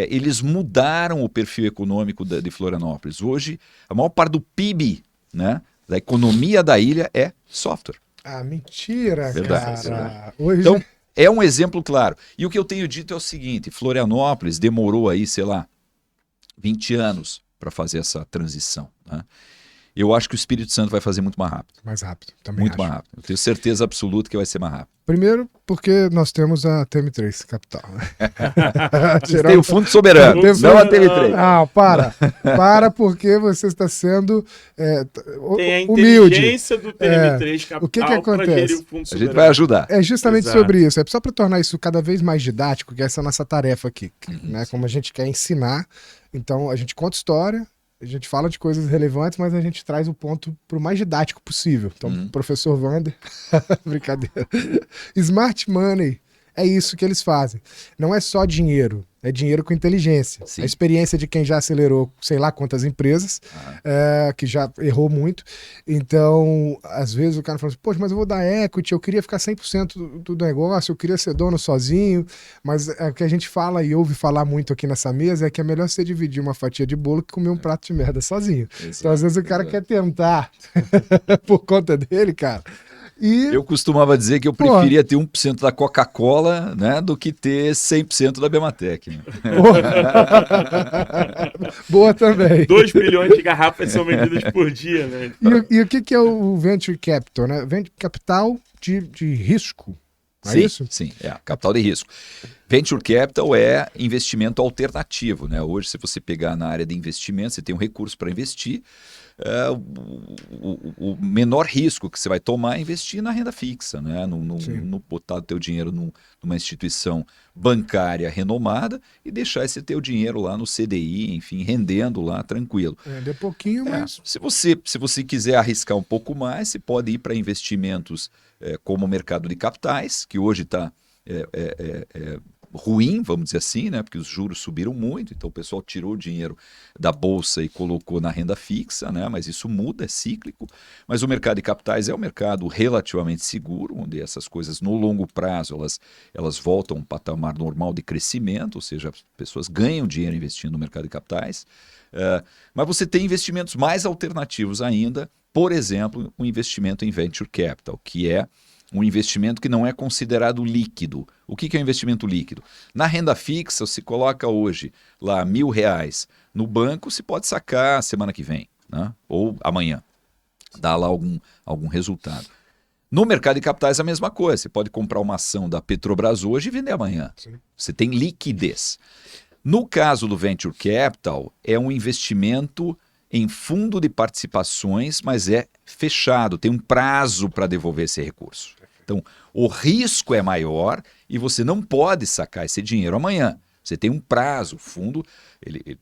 Eles mudaram o perfil econômico de Florianópolis. Hoje, a maior parte do PIB, né, da economia da ilha é software. Ah, mentira, Verdade, cara. verdade. Hoje... Então, é um exemplo claro. E o que eu tenho dito é o seguinte, Florianópolis demorou aí, sei lá, 20 anos para fazer essa transição, né? Eu acho que o Espírito Santo vai fazer muito mais rápido. Mais rápido, também Muito acho. mais rápido. Eu tenho certeza absoluta que vai ser mais rápido. Primeiro, porque nós temos a TM3 Capital. Tem o Fundo Soberano, não a TM3. Não, para porque você está sendo Tem a humilde. inteligência do TM3 Capital. O que acontece? O Fundo A gente vai ajudar. É justamente Exato. sobre isso. É só para tornar isso cada vez mais didático, que essa é a nossa tarefa aqui. Né? Como a gente quer ensinar, então a gente conta história, a gente fala de coisas relevantes, mas a gente traz o ponto para o mais didático possível. Então, professor Wander, brincadeira. Smart Money, é isso que eles fazem. Não é só dinheiro, é dinheiro com inteligência. Sim. A experiência de quem já acelerou sei lá quantas empresas, que já errou muito. Então, às vezes o cara fala assim, poxa, mas eu vou dar equity, eu queria ficar 100% do negócio, eu queria ser dono sozinho, mas o que a gente fala e ouve falar muito aqui nessa mesa é que é melhor você dividir uma fatia de bolo que comer um prato de merda sozinho. Exato, Então, às vezes o cara quer tentar por conta dele, cara. E... Eu costumava dizer que eu preferia ter 1% da Coca-Cola, né, do que ter 100% da Bematec. Né? Boa também. 2 milhões de garrafas são vendidas por dia, né? E o que é o Venture Capital, né? Capital de risco, não é Sim, isso? sim, capital de risco. Venture Capital é investimento alternativo, né? Hoje, se você pegar na área de investimento, você tem um recurso para investir, o menor risco que você vai tomar é investir na renda fixa, né? No botar o teu dinheiro numa instituição bancária renomada e deixar esse teu dinheiro lá no CDI, enfim, rendendo lá tranquilo. De pouquinho, mas... Se você quiser arriscar um pouco mais, você pode ir para investimentos como o mercado de capitais, que hoje está ruim, vamos dizer assim, né? Porque os juros subiram muito, então o pessoal tirou o dinheiro da bolsa e colocou na renda fixa, né? Mas isso muda, é cíclico. Mas o mercado de capitais é um mercado relativamente seguro, onde essas coisas no longo prazo elas voltam a um patamar normal de crescimento, ou seja, as pessoas ganham dinheiro investindo no mercado de capitais. Mas você tem investimentos mais alternativos ainda, por exemplo, o investimento em Venture Capital, que é um investimento que não é considerado líquido. O que é um investimento líquido? Na renda fixa, se coloca hoje lá R$1.000 no banco, se pode sacar semana que vem, né? Ou amanhã. Dá lá algum resultado. No mercado de capitais é a mesma coisa. Você pode comprar uma ação da Petrobras hoje e vender amanhã. Sim. Você tem liquidez. No caso do Venture Capital, é um investimento em fundo de participações, mas é fechado, tem um prazo para devolver esse recurso. Então, o risco é maior e você não pode sacar esse dinheiro amanhã. Você tem um prazo. O fundo,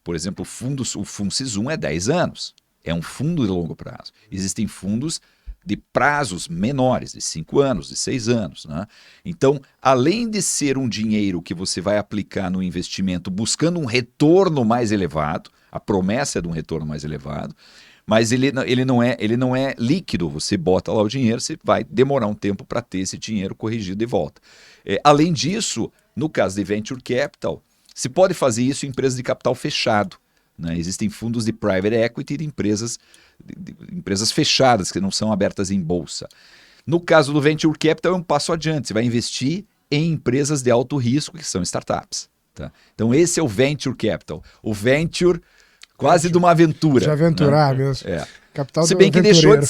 por exemplo, o FUNCIS 1 é 10 anos. É um fundo de longo prazo. Existem fundos de prazos menores, de 5 anos, de 6 anos. Né? Então, além de ser um dinheiro que você vai aplicar no investimento buscando um retorno mais elevado, a promessa é de um retorno mais elevado, mas ele não é líquido. Você bota lá o dinheiro, você vai demorar um tempo para ter esse dinheiro corrigido de volta. Além disso, no caso de Venture Capital, se pode fazer isso em empresas de capital fechado. Né? Existem fundos de private equity de empresas fechadas, que não são abertas em bolsa. No caso do Venture Capital é um passo adiante, você vai investir em empresas de alto risco, que são startups. Tá? Então esse é o Venture Capital. O Venture quase de uma aventura. De aventurar, né? Mesmo. Capital se bem que deixou de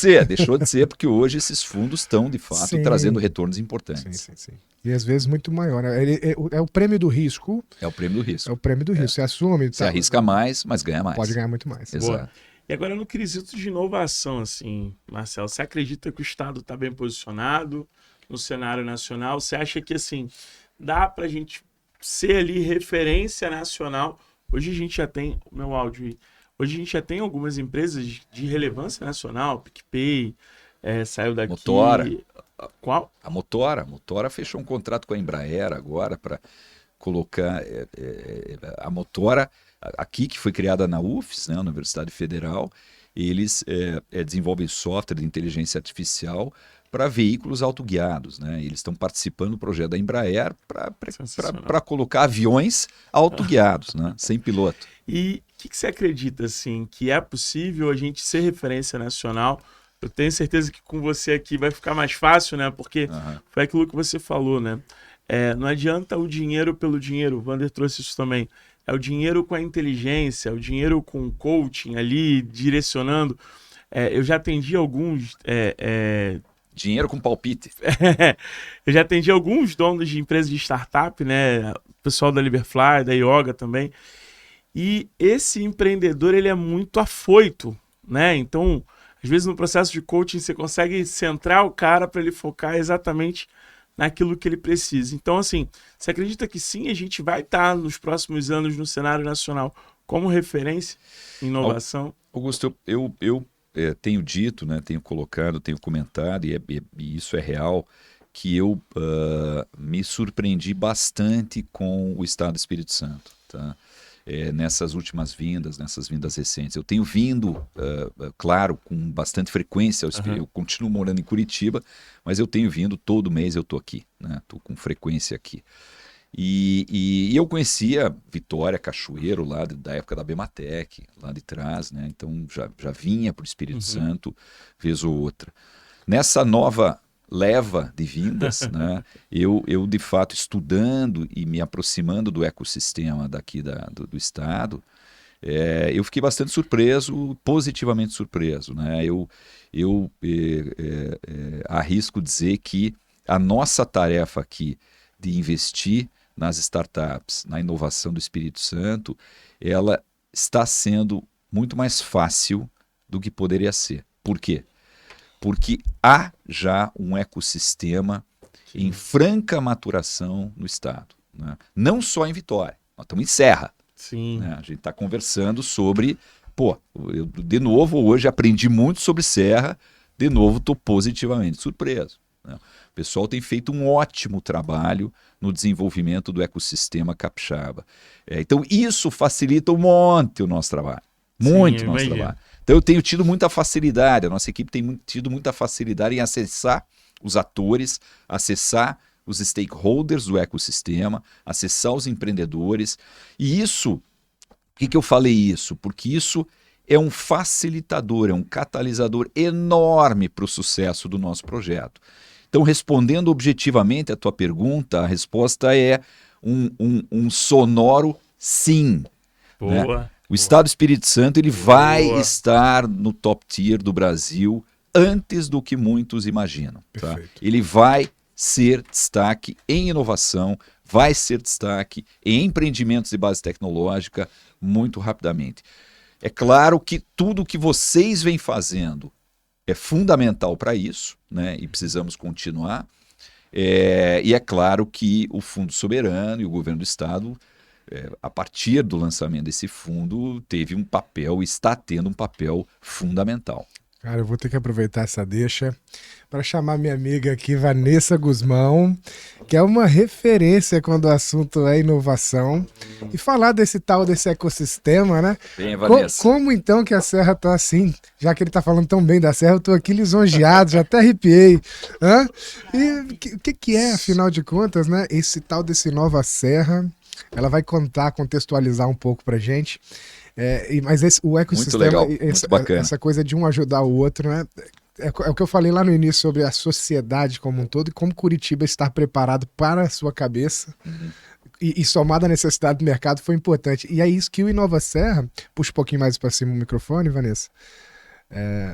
ser, porque hoje esses fundos estão, de fato, trazendo retornos importantes. Sim. E às vezes muito maior. Né? É o prêmio do risco. É o prêmio do risco. É o prêmio do risco. Você assume. Você arrisca mais, mas ganha mais. Pode ganhar muito mais. Exato. E agora no quesito de inovação, assim, Marcelo, você acredita que o Estado está bem posicionado no cenário nacional? Você acha que, assim, dá para a gente ser ali referência nacional? Hoje a gente já tem, meu áudio aí, hoje a gente já tem algumas empresas de relevância nacional, PicPay, saiu daqui. Motora. Qual? A Motora fechou um contrato com a Embraer agora para colocar a Motora aqui, que foi criada na UFES, né, Universidade Federal. Eles desenvolvem software de inteligência artificial para veículos autoguiados, né? Eles estão participando do projeto da Embraer para colocar aviões autoguiados, né? Sem piloto. E o que você acredita, assim, que é possível a gente ser referência nacional? Eu tenho certeza que com você aqui vai ficar mais fácil, né? Porque foi aquilo que você falou, né? Não adianta o dinheiro pelo dinheiro, o Wander trouxe isso também. É o dinheiro com a inteligência, é o dinheiro com o coaching ali, direcionando. Eu já atendi alguns... Dinheiro com palpite. Eu já atendi alguns donos de empresas de startup, né? O pessoal da Liberfly, da Yoga também. E esse empreendedor, ele é muito afoito, né? Então, às vezes no processo de coaching, você consegue centrar o cara para ele focar exatamente naquilo que ele precisa. Então, assim, você acredita que sim, a gente vai estar nos próximos anos no cenário nacional como referência em inovação? Augusto, eu tenho dito, né, tenho colocado, tenho comentado, e isso é real, que eu me surpreendi bastante com o Estado do Espírito Santo, tá? Nessas últimas vindas, nessas vindas recentes. Eu tenho vindo, claro, com bastante frequência, eu continuo morando em Curitiba, mas eu tenho vindo, todo mês eu estou aqui, né? Estou com frequência aqui. E eu conhecia Vitória, Cachoeiro, lá da época da Bematec, lá de trás, né? Então já vinha para o Espírito Santo, vez ou outra. Nessa nova leva de vindas, né? Eu de fato estudando e me aproximando do ecossistema daqui do estado, eu fiquei bastante surpreso, positivamente surpreso, né? Eu arrisco dizer que a nossa tarefa aqui de investir nas startups, na inovação do Espírito Santo, ela está sendo muito mais fácil do que poderia ser. Por quê? Porque há já um ecossistema em franca maturação no estado, né? Não só em Vitória, nós estamos em Serra. Sim. Né? A gente está conversando sobre... eu de novo hoje aprendi muito sobre Serra, de novo estou positivamente surpreso, né? O pessoal tem feito um ótimo trabalho no desenvolvimento do ecossistema capixaba. Então isso facilita um monte o nosso trabalho, muito o nosso trabalho. Então eu tenho tido muita facilidade, a nossa equipe tem tido muita facilidade em acessar os atores, acessar os stakeholders do ecossistema, acessar os empreendedores. E isso, por que eu falei isso? Porque isso é um facilitador, é um catalisador enorme para o sucesso do nosso projeto. Então, respondendo objetivamente a tua pergunta, a resposta é um sonoro sim. Boa. Né? O Estado do Espírito Santo ele vai estar no top tier do Brasil antes do que muitos imaginam. Tá? Ele vai ser destaque em inovação, vai ser destaque em empreendimentos de base tecnológica muito rapidamente. É claro que tudo que vocês vêm fazendo é fundamental para isso, né? E precisamos continuar. E é claro que o Fundo Soberano e o governo do Estado, a partir do lançamento desse fundo, teve um papel, está tendo um papel fundamental. Cara, eu vou ter que aproveitar essa deixa para chamar minha amiga aqui, Vanessa Guzmão, que é uma referência quando o assunto é inovação, e falar desse ecossistema, né? Bem, Vanessa. Como então que a Serra tá assim? Já que ele tá falando tão bem da Serra, eu tô aqui lisonjeado, já até arrepiei. E o que é, afinal de contas, né? Esse tal desse Nova Serra, ela vai contextualizar um pouco pra gente. Mas o ecossistema, muito legal, essa coisa de um ajudar o outro, né? É o que eu falei lá no início sobre a sociedade como um todo e como Curitiba está preparado para a sua cabeça. E somada à necessidade do mercado foi importante. E é isso que o Inova Serra... Puxa um pouquinho mais para cima o microfone, Vanessa.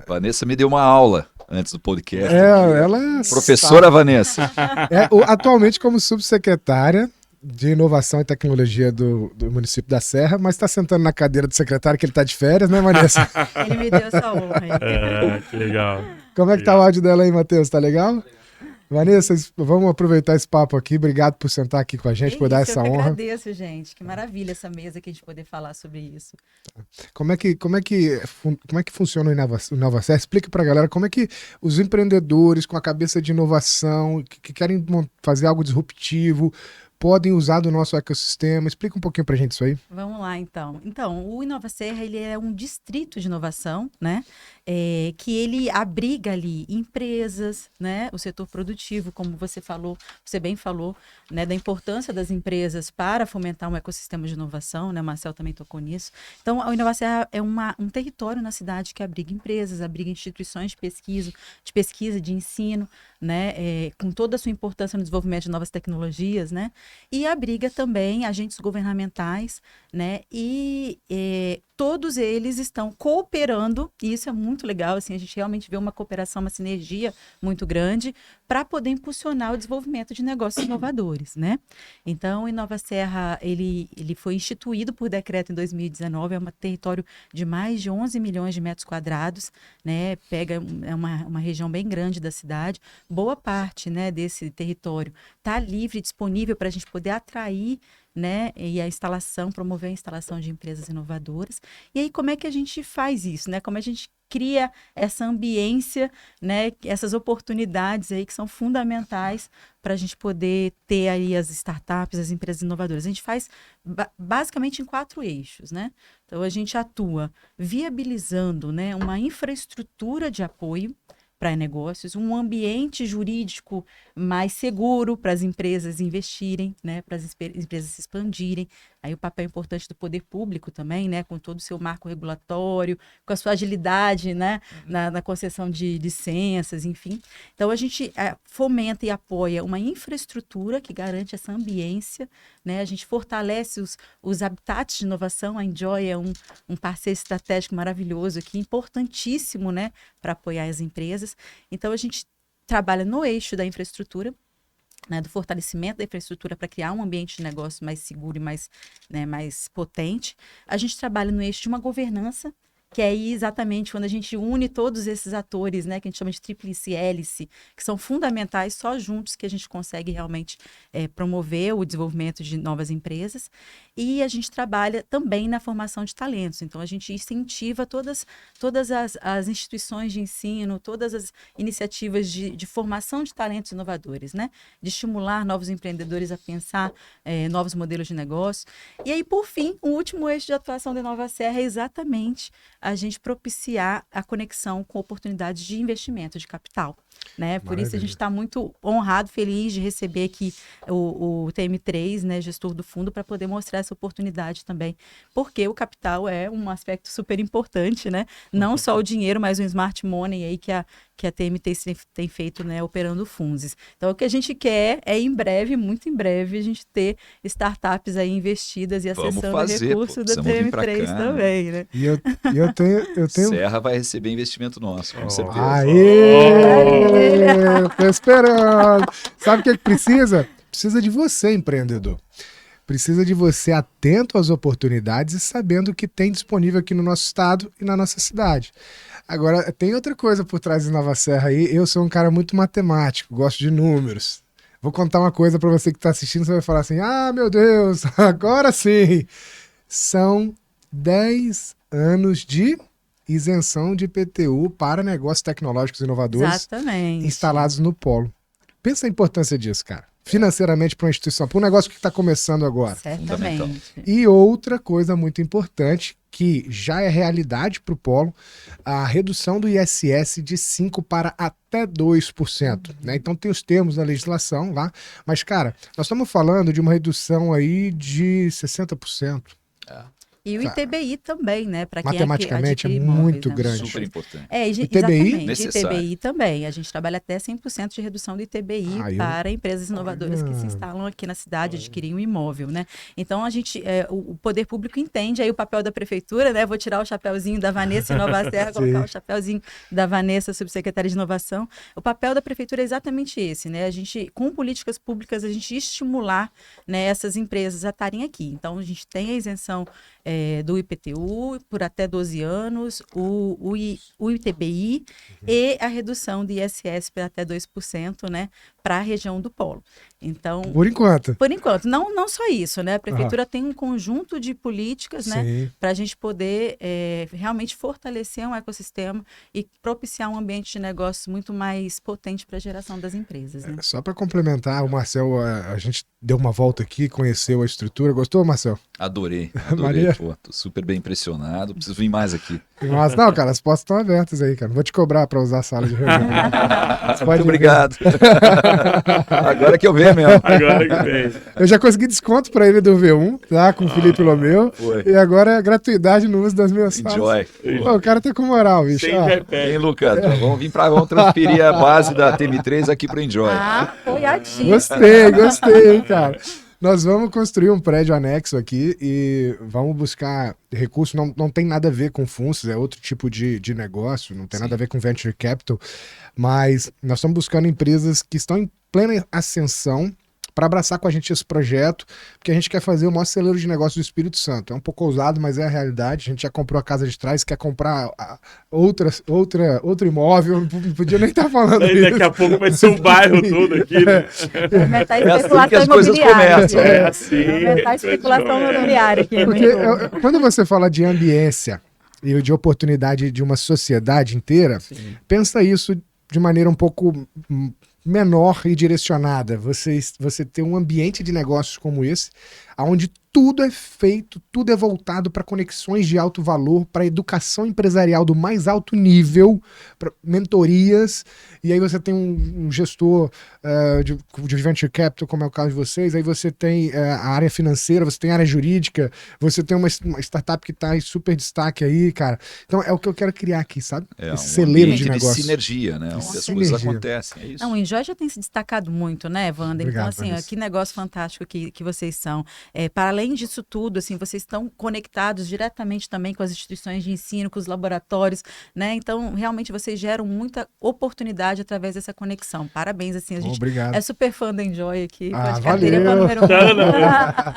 Vanessa me deu uma aula antes do podcast. Ela Professora Vanessa. Atualmente como subsecretária de Inovação e Tecnologia do município da Serra, mas está sentando na cadeira do secretário, que ele está de férias, né, Vanessa? Ele me deu essa honra. Que legal. Como é que tá o áudio dela aí, Matheus? Tá legal? Vanessa, vamos aproveitar esse papo aqui. Obrigado por sentar aqui com a gente, por dar essa honra. Eu que agradeço, gente. Que maravilha essa mesa que a gente poder falar sobre isso. Como é que funciona o InovaSerra? Explica pra galera como é que os empreendedores com a cabeça de inovação, que querem fazer algo disruptivo, podem usar do nosso ecossistema. Explica um pouquinho pra gente isso aí. Vamos lá, então. Então, o InovaSerra, ele é um distrito de inovação, né? Que ele abriga ali empresas, né? O setor produtivo, como você bem falou, né? Da importância das empresas para fomentar um ecossistema de inovação, né? O Marcel também tocou nisso. Então, o InovaSerra é um território na cidade que abriga empresas, abriga instituições de pesquisa, de ensino, né? Com toda a sua importância no desenvolvimento de novas tecnologias, né? E abriga também agentes governamentais, né? E todos eles estão cooperando, e isso é muito legal, assim, a gente realmente vê uma cooperação, uma sinergia muito grande para poder impulsionar o desenvolvimento de negócios inovadores, né? Então, o InovaSerra, ele foi instituído por decreto em 2019, é um território de mais de 11 milhões de metros quadrados, né? É uma região bem grande da cidade. Boa parte, né, desse território está livre, disponível para a gente poder atrair, né, e promover a instalação de empresas inovadoras. E aí, como é que a gente faz isso, né? Como a gente cria essa ambiência, né, essas oportunidades aí que são fundamentais para a gente poder ter aí as startups, as empresas inovadoras. A gente faz basicamente em 4 eixos, né? Então, a gente atua viabilizando, né, uma infraestrutura de apoio para negócios, um ambiente jurídico mais seguro para as empresas investirem, né, para as empresas se expandirem. Aí o papel importante do poder público também, né, com todo o seu marco regulatório, com a sua agilidade, né, na concessão de licenças, enfim. Então, a gente fomenta e apoia uma infraestrutura que garante essa ambiência, né, a gente fortalece os habitats de inovação. A Enjoy é um parceiro estratégico maravilhoso aqui, importantíssimo, né, para apoiar as empresas. Então, a gente trabalha no eixo da infraestrutura, né, do fortalecimento da infraestrutura para criar um ambiente de negócio mais seguro e mais, né, mais potente. A gente trabalha no eixo de uma governança, que é aí exatamente quando a gente une todos esses atores, né, que a gente chama de tríplice hélice, que são fundamentais, só juntos que a gente consegue realmente promover o desenvolvimento de novas empresas. E a gente trabalha também na formação de talentos. Então, a gente incentiva todas as instituições de ensino, todas as iniciativas de formação de talentos inovadores, né? De estimular novos empreendedores a pensar novos modelos de negócio. E aí, por fim, o último eixo de atuação da InovaSerra é exatamente a gente propiciar a conexão com oportunidades de investimento, de capital, né? Por isso a gente está muito honrado, feliz de receber aqui o TM3, né, gestor do fundo, para poder mostrar essa oportunidade também, porque o capital é um aspecto super importante, né? Não só o dinheiro, mas o smart money aí que a TM3 tem feito, né, operando fundos. Então, o que a gente quer é, em breve, muito em breve, a gente ter startups aí investidas e acessando recursos da TM3 também, né? E eu tenho... Serra vai receber investimento nosso, com certeza. Aê! Tô esperando. Sabe o que precisa? Precisa de você, empreendedor. Precisa de você atento às oportunidades e sabendo o que tem disponível aqui no nosso estado e na nossa cidade. Agora, tem outra coisa por trás da InovaSerra aí. Eu sou um cara muito matemático, gosto de números. Vou contar uma coisa para você que está assistindo, você vai falar assim, ah, meu Deus, agora sim. São 10 anos de isenção de IPTU para negócios tecnológicos inovadores. Exatamente. Instalados no polo. Pensa a importância disso, cara. Financeiramente para uma instituição, para um negócio que está começando agora. Certamente. E outra coisa muito importante, que já é realidade para o polo, a redução do ISS de 5% para até 2%. Né? Então tem os termos da legislação lá, mas, cara, nós estamos falando de uma redução aí de 60%. E o ITBI também, né? Para quem matematicamente adquire é imóveis, muito né? grande. Super importante. ITBI? Exatamente. ITBI também. A gente trabalha até 100% de redução do ITBI para empresas inovadoras que se instalam aqui na cidade, adquirir um imóvel, né? Então, o poder público entende aí o papel da prefeitura, né? Vou tirar o chapéuzinho da Vanessa Inovacerra, colocar o chapéuzinho da Vanessa, subsecretária de Inovação. O papel da prefeitura é exatamente esse, né? A gente, com políticas públicas, a gente estimular, né, essas empresas a estarem aqui. Então, a gente tem a isenção do IPTU por até 12 anos, o ITBI e a redução do ISS para até 2%, né, para a região do polo. Então, por enquanto. Por enquanto. Não só isso, né? A prefeitura tem um conjunto de políticas, né, para a gente poder realmente fortalecer um ecossistema e propiciar um ambiente de negócios muito mais potente para a geração das empresas, né? Só para complementar, o Marcel, a gente deu uma volta aqui, conheceu a estrutura. Gostou, Marcel? Adorei. Pô, tô super bem impressionado. Preciso vir mais aqui. Mas não, cara, as portas estão abertas aí, cara. Não vou te cobrar para usar a sala de reunião. Muito obrigado. Agora que eu vejo mesmo. Agora que vem. Eu já consegui desconto para ele do V1, tá? Com o Felipe Lomeu. Foi. E agora é gratuidade no uso das minhas salas. Enjoy. Pô, o cara tá com moral, bicho. Hein, Lucas? Vamos transferir a base da TM3 aqui pro Enjoy. Apoiadíssimo. Gostei, hein, cara. Nós vamos construir um prédio anexo aqui e vamos buscar recursos. Não tem nada a ver com fundos, é outro tipo de negócio, não tem nada a ver com venture capital, mas nós estamos buscando empresas que estão em plena ascensão para abraçar com a gente esse projeto, porque a gente quer fazer o maior celeiro de negócio do Espírito Santo. É um pouco ousado, mas é a realidade. A gente já comprou a casa de trás, quer comprar outro imóvel, não podia nem estar falando isso. Daqui a pouco vai ser um bairro todo aqui, né? Aumentar a É assim que as especulação coisas imobiliária. começam. É assim. Aumentar a especulação imobiliária aqui. Porque quando você fala de ambiência e de oportunidade de uma sociedade inteira, pensa isso de maneira um pouco menor e direcionada. Você ter um ambiente de negócios como esse, onde tudo é feito, tudo é voltado para conexões de alto valor, para educação empresarial do mais alto nível, para mentorias, e aí você tem um gestor de venture capital, como é o caso de vocês, aí você tem a área financeira, você tem a área jurídica, você tem uma startup que está em super destaque aí, cara. Então é o que eu quero criar aqui, sabe? Esse celeiro de negócio. De sinergia, né? Onde as coisas acontecem, é isso. Não, o Enjoy já tem se destacado muito, né, Wander? Obrigado, então, assim, Vanessa. que negócio fantástico que vocês são. Para além disso tudo, assim, vocês estão conectados diretamente também com as instituições de ensino, com os laboratórios, né? Então, realmente, vocês geram muita oportunidade através dessa conexão. Parabéns, assim, a gente Obrigado. é super fã da Enjoy aqui. Valeu.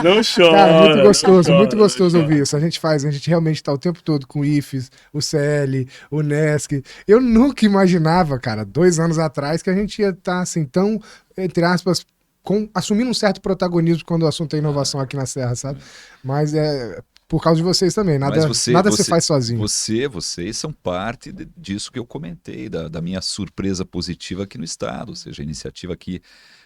Não chora. Cara, muito gostoso ouvir isso. A gente realmente está o tempo todo com o IFES, o CL, o NESC. Eu nunca imaginava, cara, 2 anos atrás, que a gente ia estar assim, tão, entre aspas, assumindo um certo protagonismo quando o assunto é inovação aqui na Serra, sabe? Mas é por causa de vocês também, nada você faz sozinho. Vocês são parte disso que eu comentei, da minha surpresa positiva aqui no estado, ou seja, a iniciativa aqui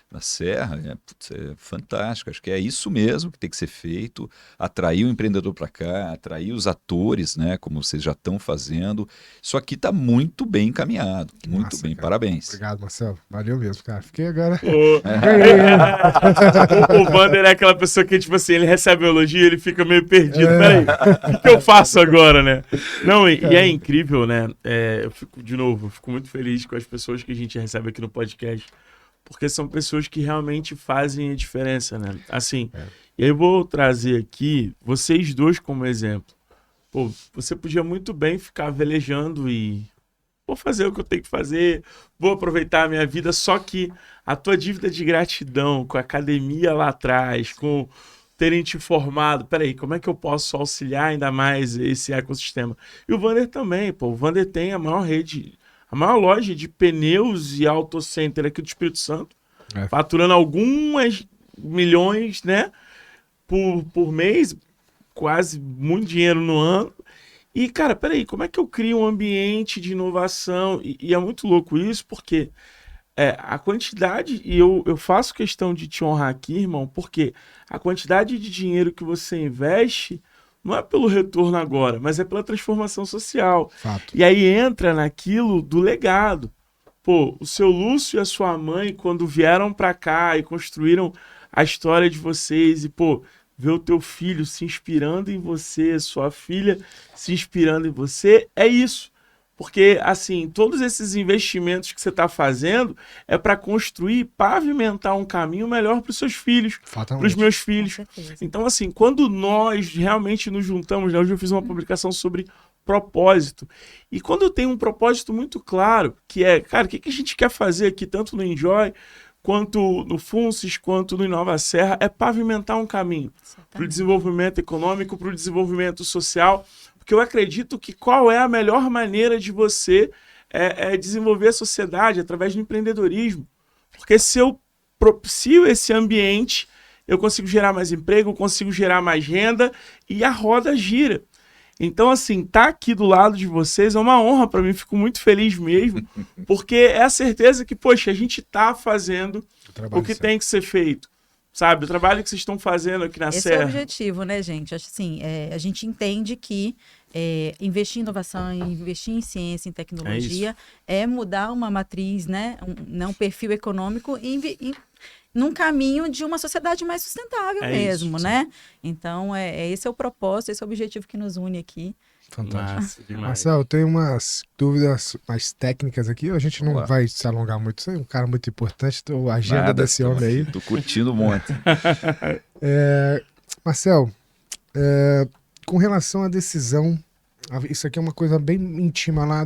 na Serra é fantástico. Acho que é isso mesmo que tem que ser feito, atrair o empreendedor para cá, atrair os atores, né, como vocês já estão fazendo. Isso aqui está muito bem encaminhado, muito bem, cara. Parabéns. Obrigado, Marcelo, valeu mesmo, cara. Fiquei agora... O Wander é aquela pessoa que, tipo assim, ele recebe um elogio e ele fica meio perdido. Peraí, o que eu faço agora, né? Não, e é incrível, né? Eu fico muito feliz com as pessoas que a gente recebe aqui no podcast, porque são pessoas que realmente fazem a diferença, né? Assim, e aí eu vou trazer aqui vocês dois como exemplo. Pô, você podia muito bem ficar velejando e vou fazer o que eu tenho que fazer, vou aproveitar a minha vida, só que a tua dívida de gratidão com a academia lá atrás, com terem te formado, peraí, como é que eu posso auxiliar ainda mais esse ecossistema? E o Wander também, pô, o Wander tem a maior rede, a maior loja de pneus e autocenter aqui do Espírito Santo, faturando algumas milhões, né, por mês, quase muito dinheiro no ano. E, cara, peraí, como é que eu crio um ambiente de inovação? E é muito louco isso, porque a quantidade, e eu faço questão de te honrar aqui, irmão, porque a quantidade de dinheiro que você investe não é pelo retorno agora, mas é pela transformação social. Fato. E aí entra naquilo do legado. Pô, o seu Lúcio e a sua mãe, quando vieram pra cá e construíram a história de vocês, e, pô, ver o teu filho se inspirando em você, sua filha se inspirando em você, é isso. Porque, assim, todos esses investimentos que você está fazendo é para construir, pavimentar um caminho melhor para os seus filhos, para os meus filhos. Então, assim, quando nós realmente nos juntamos, né, hoje eu fiz uma publicação sobre propósito. E quando eu tenho um propósito muito claro, que é, cara, o que a gente quer fazer aqui, tanto no Enjoy, quanto no Funces, quanto no Inova Serra, é pavimentar um caminho para o desenvolvimento econômico, para o desenvolvimento social, porque eu acredito que qual é a melhor maneira de você desenvolver a sociedade através do empreendedorismo. Porque se eu propicio esse ambiente, eu consigo gerar mais emprego, eu consigo gerar mais renda e a roda gira. Então, assim, tá aqui do lado de vocês é uma honra para mim, fico muito feliz mesmo, porque é a certeza que, poxa, a gente tá fazendo o que tem que ser feito. Sabe, o trabalho que vocês estão fazendo aqui na Serra. Esse é o objetivo, né, gente? Acho assim, a gente entende que investir em inovação, investir em ciência, em tecnologia, é mudar uma matriz, né? Um perfil econômico num caminho de uma sociedade mais sustentável mesmo, né? Então, esse é o propósito, esse é o objetivo que nos une aqui. Fantástico. Marcelo, eu tenho umas dúvidas mais técnicas aqui. A gente não vai se alongar muito. Você é um cara muito importante. A agenda desse homem aí. Tô curtindo um monte. Marcelo, com relação à decisão, isso aqui é uma coisa bem íntima lá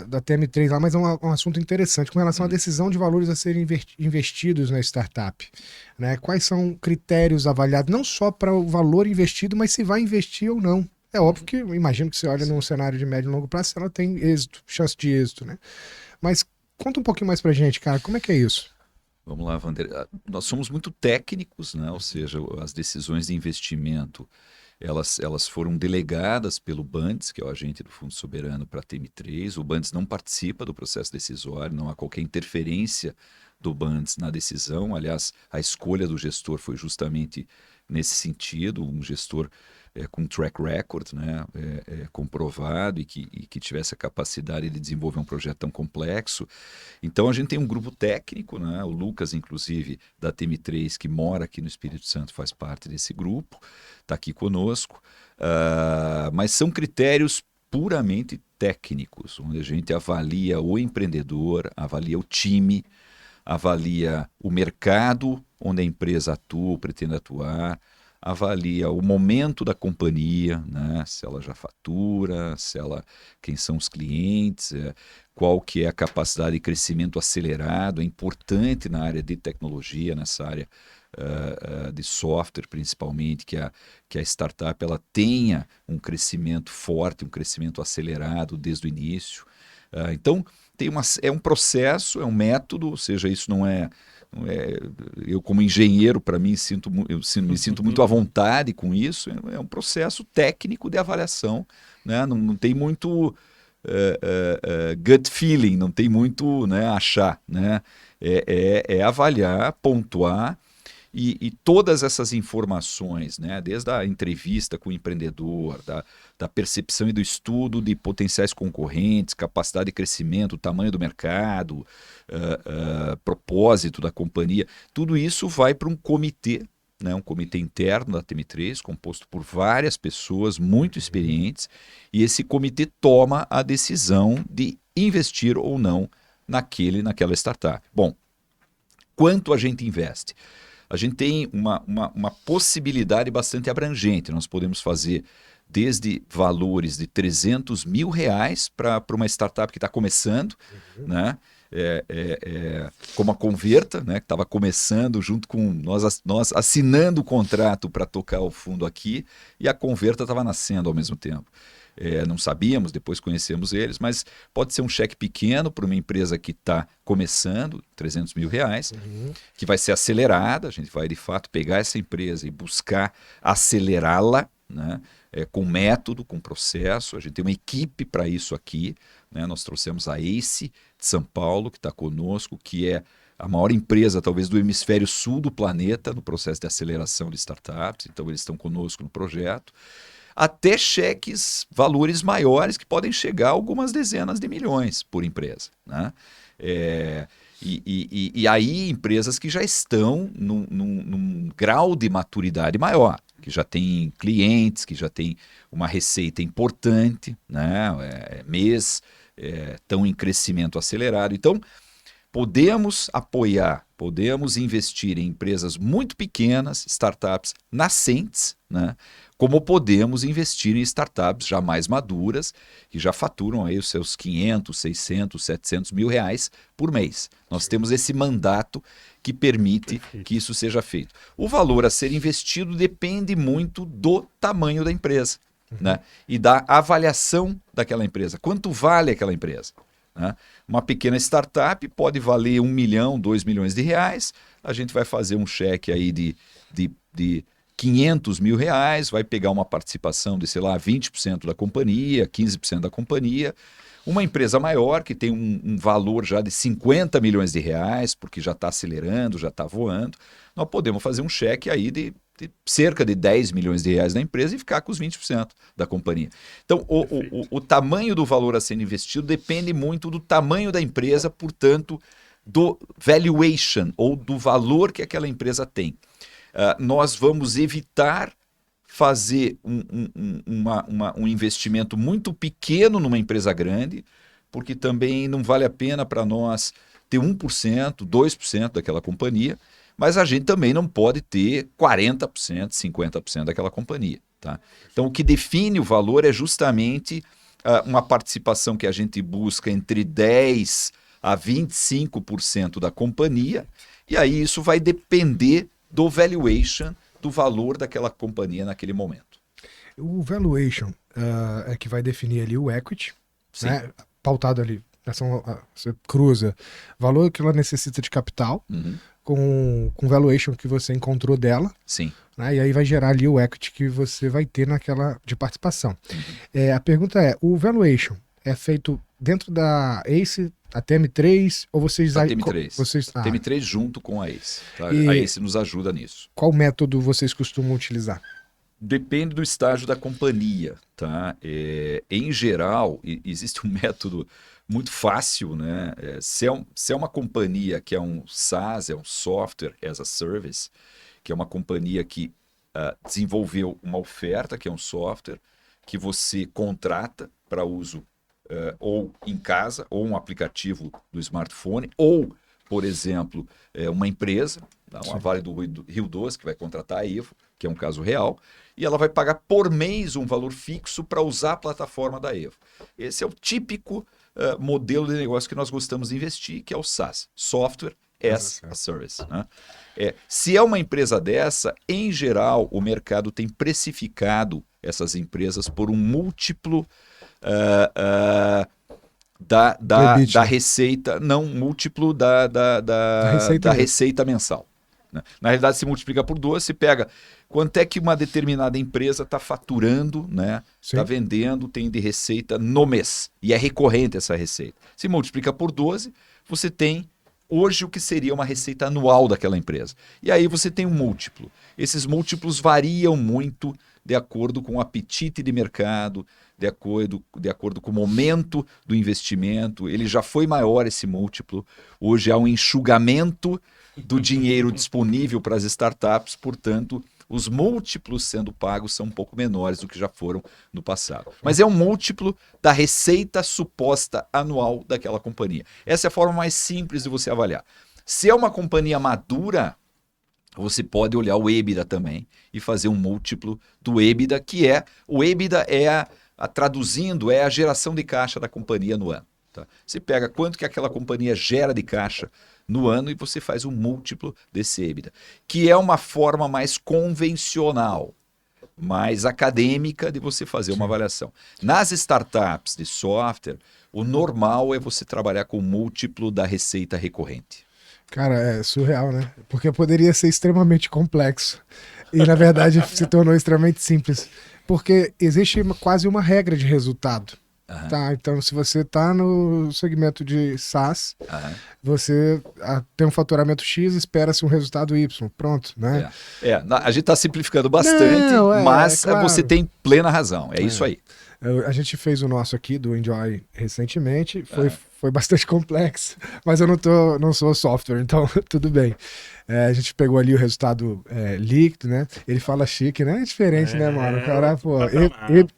da TM3, lá, mas é um assunto interessante. Com relação à decisão de valores a serem investidos na startup, né? Quais são critérios avaliados, não só para o valor investido, mas se vai investir ou não? É óbvio que eu imagino que você olha num cenário de médio e longo prazo, ela tem êxito, chance de êxito, né? Mas conta um pouquinho mais pra gente, cara, como é que é isso? Vamos lá, Wander. Nós somos muito técnicos, né? Ou seja, as decisões de investimento, elas foram delegadas pelo Bandes, que é o agente do Fundo Soberano, para a TM3. O Bandes não participa do processo decisório, não há qualquer interferência do Bandes na decisão. Aliás, a escolha do gestor foi justamente nesse sentido, um gestor com track record, né, comprovado e que tivesse a capacidade de desenvolver um projeto tão complexo. Então a gente tem um grupo técnico, né, o Lucas, inclusive, da TM3, que mora aqui no Espírito Santo, faz parte desse grupo, está aqui conosco, mas são critérios puramente técnicos, onde a gente avalia o empreendedor, avalia o time, avalia o mercado onde a empresa atua ou pretende atuar, avalia o momento da companhia, né? Se ela já fatura, quem são os clientes, qual que é a capacidade de crescimento acelerado, é importante na área de tecnologia, nessa área de software principalmente, que a startup ela tenha um crescimento forte, um crescimento acelerado desde o início. Então, é um processo, é um método, ou seja, isso não é eu como engenheiro, para mim, me sinto muito à vontade com isso. É um processo técnico de avaliação, né? Não tem muito gut feeling, não tem muito, né, achar, né? É avaliar, pontuar e todas essas informações, né, desde a entrevista com o empreendedor, da percepção e do estudo de potenciais concorrentes, capacidade de crescimento, tamanho do mercado, propósito da companhia, tudo isso vai para um comitê, né, um comitê interno da TM3, composto por várias pessoas muito experientes, e esse comitê toma a decisão de investir ou não naquela startup. Bom, quanto a gente investe? A gente tem uma possibilidade bastante abrangente. Nós podemos fazer desde valores de R$300 mil para uma startup que está começando, né? Como a Converta, né? Que estava começando junto com nós assinando o contrato para tocar o fundo aqui, e a Converta estava nascendo ao mesmo tempo. Não sabíamos, depois conhecemos eles, mas pode ser um cheque pequeno para uma empresa que está começando, R$300 mil, que vai ser acelerada. A gente vai de fato pegar essa empresa e buscar acelerá-la, né? Com método, com processo. A gente tem uma equipe para isso aqui, né? Nós trouxemos a ACE de São Paulo, que está conosco, que é a maior empresa talvez do hemisfério sul do planeta no processo de aceleração de startups. Então eles estão conosco no projeto. Até cheques, valores maiores que podem chegar a algumas dezenas de milhões por empresa, né? E aí empresas que já estão num grau de maturidade maior, que já tem clientes, que já tem uma receita importante, né? Estão em crescimento acelerado. Então, podemos apoiar, podemos investir em empresas muito pequenas, startups nascentes, né? Como podemos investir em startups já mais maduras, que já faturam aí os seus 500, 600, 700 mil reais por mês. Nós temos esse mandato que permite que isso seja feito. O valor a ser investido depende muito do tamanho da empresa, né? E da avaliação daquela empresa. Quanto vale aquela empresa? Né? Uma pequena startup pode valer 1 milhão, 2 milhões de reais. A gente vai fazer um cheque aí de 500 mil reais, vai pegar uma participação de, sei lá, 20% da companhia, 15% da companhia. Uma empresa maior que tem um valor já de 50 milhões de reais, porque já está acelerando, já está voando, nós podemos fazer um cheque aí de cerca de 10 milhões de reais na empresa e ficar com os 20% da companhia. Então, o tamanho do valor a ser investido depende muito do tamanho da empresa, portanto, do valuation, ou do valor que aquela empresa tem. Nós vamos evitar fazer um investimento muito pequeno numa empresa grande, porque também não vale a pena para nós ter 1%, 2% daquela companhia, mas a gente também não pode ter 40%, 50% daquela companhia. Tá? Então, o que define o valor é justamente uma participação que a gente busca entre 10% a 25% da companhia, e aí isso vai depender do valuation, do valor daquela companhia naquele momento. O valuation é que vai definir ali o equity, né? Pautado ali, você cruza valor que ela necessita de capital, com o valuation que você encontrou dela. Sim. Né? E aí vai gerar ali o equity que você vai ter naquela de participação. A pergunta é, o valuation é feito dentro da ACE, a TM3, ou vocês... A TM3. A TM3 junto com a ACE. Tá? A ACE nos ajuda nisso. Qual método vocês costumam utilizar? Depende do estágio da companhia. Tá? Em geral, existe um método muito fácil, né? Se é uma companhia que é um SaaS, é um Software as a Service, que é uma companhia que desenvolveu uma oferta, que é um software, que você contrata para uso ou em casa, ou um aplicativo do smartphone, ou, por exemplo, uma empresa, uma Vale do Rio Doce, que vai contratar a Evo, que é um caso real, e ela vai pagar por mês um valor fixo para usar a plataforma da Evo. Esse é o típico modelo de negócio que nós gostamos de investir, que é o SaaS, Software as a Service. Né? Se é uma empresa dessa, em geral, o mercado tem precificado essas empresas por um múltiplo da receita, não múltiplo da receita mensal. Né? Na realidade, se multiplica por 2, se pega quanto é que uma determinada empresa está faturando, né? Está vendendo, tem de receita no mês. E é recorrente essa receita. Se multiplica por 12, você tem hoje o que seria uma receita anual daquela empresa. E aí você tem um múltiplo. Esses múltiplos variam muito de acordo com o apetite de mercado, de acordo com o momento do investimento. Ele já foi maior esse múltiplo. Hoje há um enxugamento do dinheiro disponível para as startups, portanto, os múltiplos sendo pagos são um pouco menores do que já foram no passado. Mas é um múltiplo da receita suposta anual daquela companhia. Essa é a forma mais simples de você avaliar. Se é uma companhia madura, você pode olhar o EBITDA também e fazer um múltiplo do EBITDA, que o EBITDA traduzindo, é a geração de caixa da companhia no ano. Tá? Você pega quanto que aquela companhia gera de caixa no ano e você faz um múltiplo desse EBITDA, que é uma forma mais convencional, mais acadêmica de você fazer uma avaliação. Nas startups de software, o normal é você trabalhar com o múltiplo da receita recorrente. Cara, é surreal, né? Porque poderia ser extremamente complexo e, na verdade, se tornou extremamente simples. Porque existe quase uma regra de resultado. Tá, então, se você está no segmento de SaaS, você tem um faturamento X, espera-se um resultado Y. Pronto, né? A gente está simplificando bastante, mas claro, você tem plena razão. É isso aí. A gente fez o nosso aqui do Enjoy recentemente, foi bastante complexo, mas eu não sou software, então tudo bem. A gente pegou ali o resultado líquido, né? Ele fala chique, né? É diferente, né, mano? O cara, pô,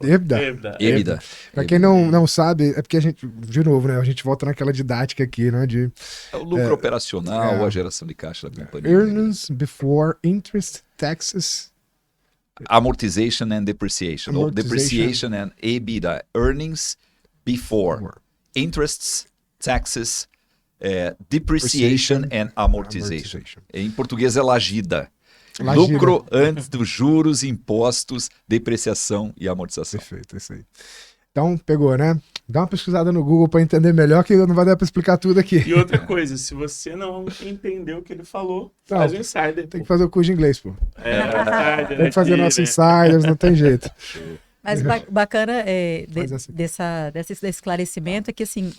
EBITDA. Pra quem não sabe, é porque a gente, de novo, né? A gente volta naquela didática aqui, né? De o lucro operacional, a geração de caixa da companhia. Earnings before interest, taxes... Amortization and depreciation. Ou depreciation and EBITDA. Earnings before. Interests, taxes, depreciation and amortization. Em português é lagida. Lucro antes dos juros, impostos, depreciação e amortização. Perfeito, isso aí. Então, pegou, né? Dá uma pesquisada no Google para entender melhor, que não vai dar para explicar tudo aqui. E outra coisa, se você não entendeu o que ele falou, faz o Insider. Tem que fazer o curso de inglês, pô. Insider tem que fazer nossos Insiders, não tem jeito. Mas bacana desse esclarecimento é que, assim,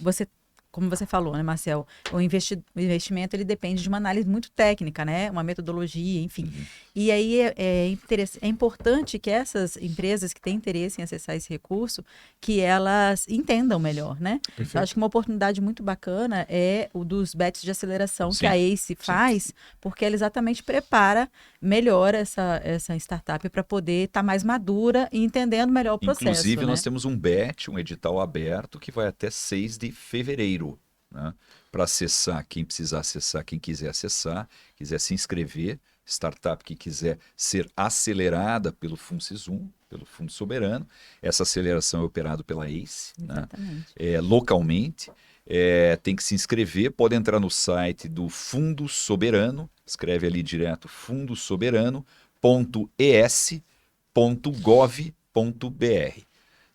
como você falou, né, Marcel, o investimento ele depende de uma análise muito técnica, né, uma metodologia, enfim. E aí é importante que essas empresas que têm interesse em acessar esse recurso, que elas entendam melhor, né? Eu acho que uma oportunidade muito bacana é o dos bets de aceleração que a ACE faz, porque ela exatamente prepara melhor essa startup para poder estar mais madura e entendendo melhor o processo. Inclusive, né? nós temos um bet, um edital aberto, que vai até 6 de fevereiro, né? Para acessar, quem precisar acessar, quem quiser acessar, quiser se inscrever, startup que quiser ser acelerada pelo FUNCIS1, pelo Fundo Soberano. Essa aceleração é operada pela ACE, né? Localmente. Tem que se inscrever, pode entrar no site do Fundo Soberano, escreve ali direto fundosoberano.es.gov.br.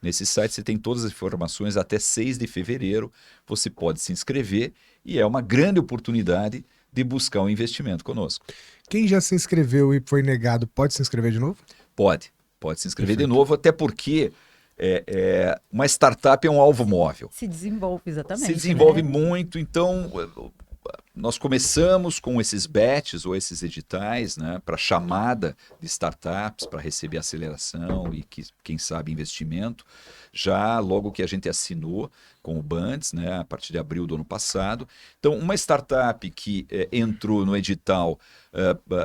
Nesse site você tem todas as informações, até 6 de fevereiro você pode se inscrever e é uma grande oportunidade de buscar um investimento conosco. Quem já se inscreveu e foi negado, pode se inscrever de novo? Pode se inscrever de novo, até porque uma startup é um alvo móvel. Se desenvolve, exatamente. Se desenvolve muito, então nós começamos com esses bets ou esses editais, né, para chamada de startups, para receber aceleração e, quem sabe, investimento, já logo que a gente assinou com o Bandes, né, a partir de abril do ano passado. Então, uma startup que entrou no edital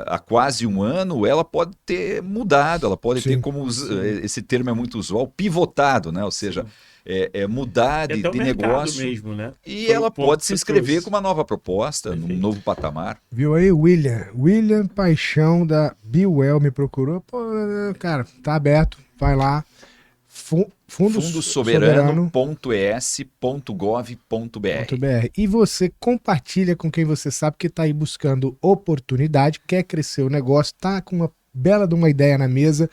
há quase um ano, ela pode ter mudado, ela pode ter, como esse termo é muito usual, pivotado, né? Ou seja, mudar de negócio mesmo, né? E ela pode se inscrever com uma nova proposta, num novo patamar. Viu aí, William Paixão da Biwell me procurou. Pô, cara, tá aberto, vai lá. fundosoberano.es.gov.br. E você compartilha com quem você sabe que está aí buscando oportunidade, quer crescer o negócio, tá com uma bela de uma ideia na mesa,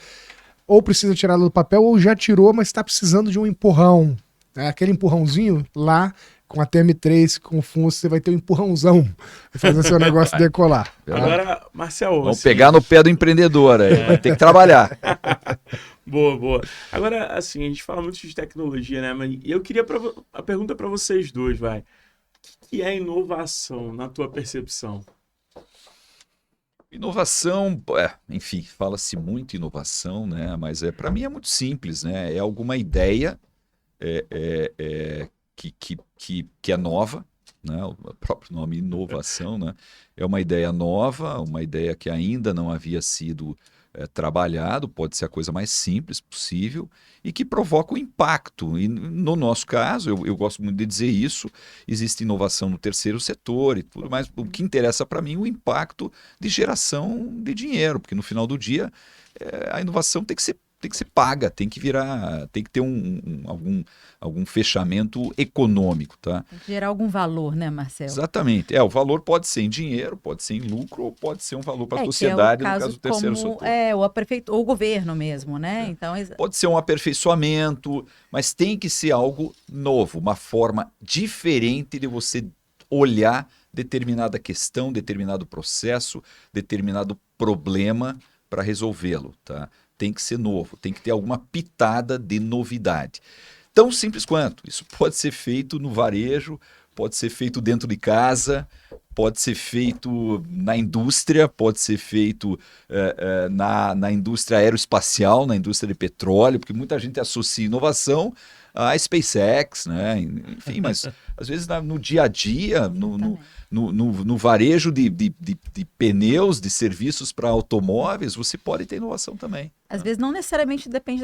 ou precisa tirar do papel, ou já tirou, mas está precisando de um empurrão. Aquele empurrãozinho lá, com a TM3, com o fundo, você vai ter um empurrãozão para fazer seu negócio decolar. Agora, Marcel... Vamos pegar no pé do empreendedor aí, vai ter que trabalhar. Boa. Agora, assim, a gente fala muito de tecnologia, né? Mas eu queria a pergunta para vocês dois, vai. O que é inovação, na tua percepção? Inovação, enfim, fala-se muito em inovação, né? Mas para mim é muito simples, né? É alguma ideia que é nova, né? O próprio nome inovação, né? É uma ideia nova, uma ideia que ainda não havia sido trabalhado, pode ser a coisa mais simples possível e que provoca um impacto. E no nosso caso, eu gosto muito de dizer isso, existe inovação no terceiro setor e tudo, mas o que interessa para mim é o impacto de geração de dinheiro, porque no final do dia a inovação tem que ser paga, tem que ter algum fechamento econômico, tá? Tem que gerar algum valor, né, Marcel? Exatamente. O valor pode ser em dinheiro, pode ser em lucro, ou pode ser um valor para a sociedade, no caso do terceiro setor. Ou o governo mesmo, né? Então, pode ser um aperfeiçoamento, mas tem que ser algo novo, uma forma diferente de você olhar determinada questão, determinado processo, determinado problema para resolvê-lo, tá? Tem que ser novo, tem que ter alguma pitada de novidade. Tão simples quanto. Isso pode ser feito no varejo, pode ser feito dentro de casa, pode ser feito na indústria, pode ser feito na indústria aeroespacial, na indústria de petróleo, porque muita gente associa inovação a SpaceX, né? Enfim, mas às vezes no dia a dia, no varejo de pneus, de serviços para automóveis, você pode ter inovação também. Às vezes não necessariamente depende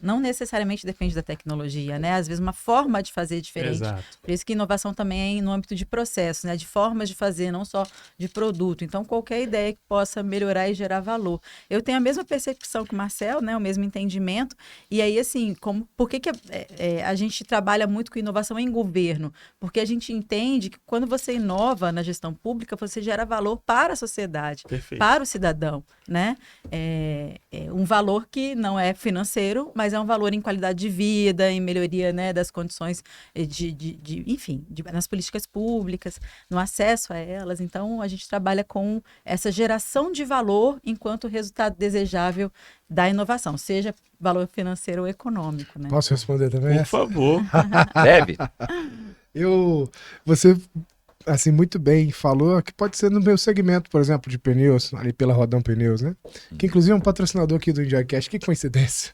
não necessariamente depende da tecnologia, né? Às vezes uma forma de fazer diferente. Exato. Por isso que inovação também é no âmbito de processo, né? De formas de fazer, não só de produto. Então, qualquer ideia que possa melhorar e gerar valor. Eu tenho a mesma percepção que o Marcel, né? O mesmo entendimento. E aí, assim, por que a gente trabalha muito com inovação em governo? Porque a gente entende que quando você inova na gestão pública, você gera valor para a sociedade, Perfeito. para o cidadão, né? Um valor que não é financeiro, mas é um valor em qualidade de vida, em melhoria, né, das condições enfim, nas políticas públicas, no acesso a elas. Então, a gente trabalha com essa geração de valor enquanto resultado desejável da inovação, seja valor financeiro ou econômico, né? Posso responder também? Por favor. Deve. Você, assim, muito bem falou que pode ser no meu segmento, por exemplo, de pneus, ali pela Rodão Pneus, né? Que inclusive é um patrocinador aqui do EnjoyCast. Que coincidência.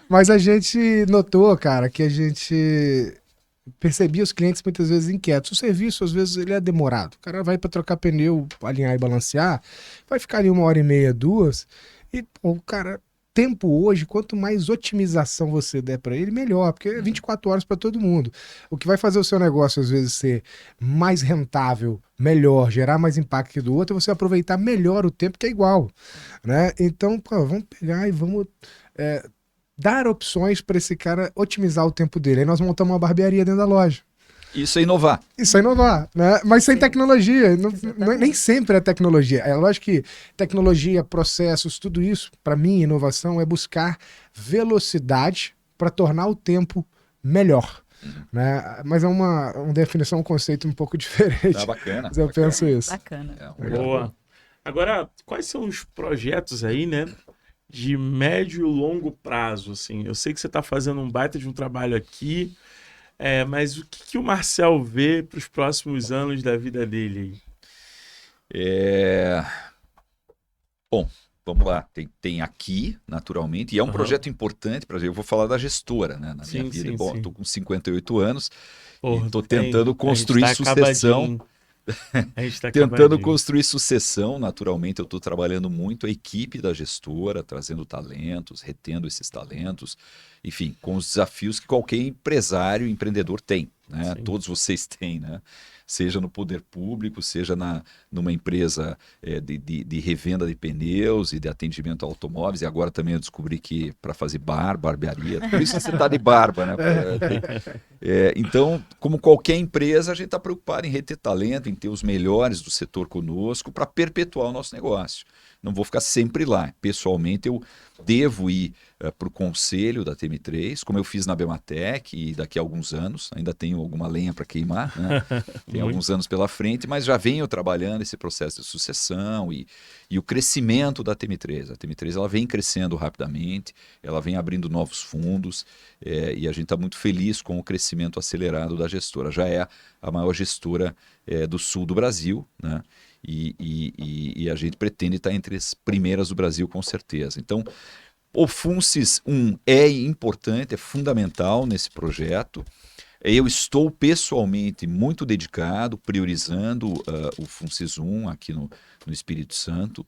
Mas a gente notou, cara, que a gente percebia os clientes muitas vezes inquietos. O serviço, às vezes, ele é demorado. O cara vai para trocar pneu, alinhar e balancear, vai ficar ali 1h30, 2, e o cara... Tempo hoje, quanto mais otimização você der para ele, melhor, porque é 24 horas para todo mundo. O que vai fazer o seu negócio, às vezes, ser mais rentável, melhor, gerar mais impacto que do outro, é você aproveitar melhor o tempo, que é igual, né? Então, vamos pegar e vamos dar opções para esse cara otimizar o tempo dele. Aí nós montamos uma barbearia dentro da loja. Isso é inovar. Isso é inovar, né? Mas sem tecnologia. Nem sempre é tecnologia. É lógico que tecnologia, processos, tudo isso, para mim, inovação é buscar velocidade para tornar o tempo melhor. Né? Mas é uma definição, um conceito um pouco diferente. Tá bacana. Mas eu penso isso. Bacana. Boa. Agora, quais são os projetos aí, né? De médio e longo prazo, assim? Eu sei que você está fazendo um baita de um trabalho aqui, mas o que o Marcel vê para os próximos anos da vida dele? Bom, vamos lá. Tem aqui, naturalmente, e é um projeto importante para eu vou falar da gestora, né? Na minha vida. Bom, estou com 58 anos e estou tentando construir sucessão. Tentando construir sucessão, naturalmente eu estou trabalhando muito a equipe da gestora, trazendo talentos, retendo esses talentos, enfim, com os desafios que qualquer empresário, empreendedor tem, né? Todos vocês têm, né? Seja no poder público, seja numa empresa de revenda de pneus e de atendimento a automóveis, e agora também eu descobri que para fazer barbearia, por isso você está de barba, né? Então, como qualquer empresa, a gente está preocupado em reter talento, em ter os melhores do setor conosco para perpetuar o nosso negócio. Não vou ficar sempre lá. Pessoalmente, eu devo ir para o conselho da TM3, como eu fiz na Bematec, e daqui a alguns anos, ainda tenho alguma lenha para queimar, né? Tem alguns anos pela frente, mas já venho trabalhando esse processo de sucessão e o crescimento da TM3. A TM3 ela vem crescendo rapidamente, ela vem abrindo novos fundos, e a gente está muito feliz com o crescimento acelerado da gestora. Já é a maior gestora do sul do Brasil, né? E a gente pretende estar entre as primeiras do Brasil, com certeza. Então, o FUNCES 1 é importante, é fundamental nesse projeto. Eu estou pessoalmente muito dedicado, priorizando o FUNCES 1 aqui no Espírito Santo.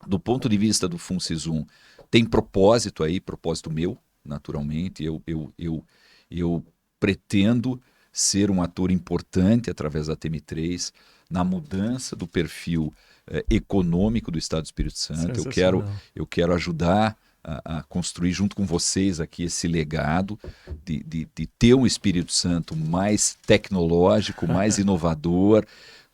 Do ponto de vista do FUNCES 1, tem propósito aí, propósito meu, naturalmente. Eu pretendo ser um ator importante através da TM3 na mudança do perfil econômico do Estado do Espírito Santo. Eu quero ajudar a construir junto com vocês aqui esse legado de ter um Espírito Santo mais tecnológico, mais inovador,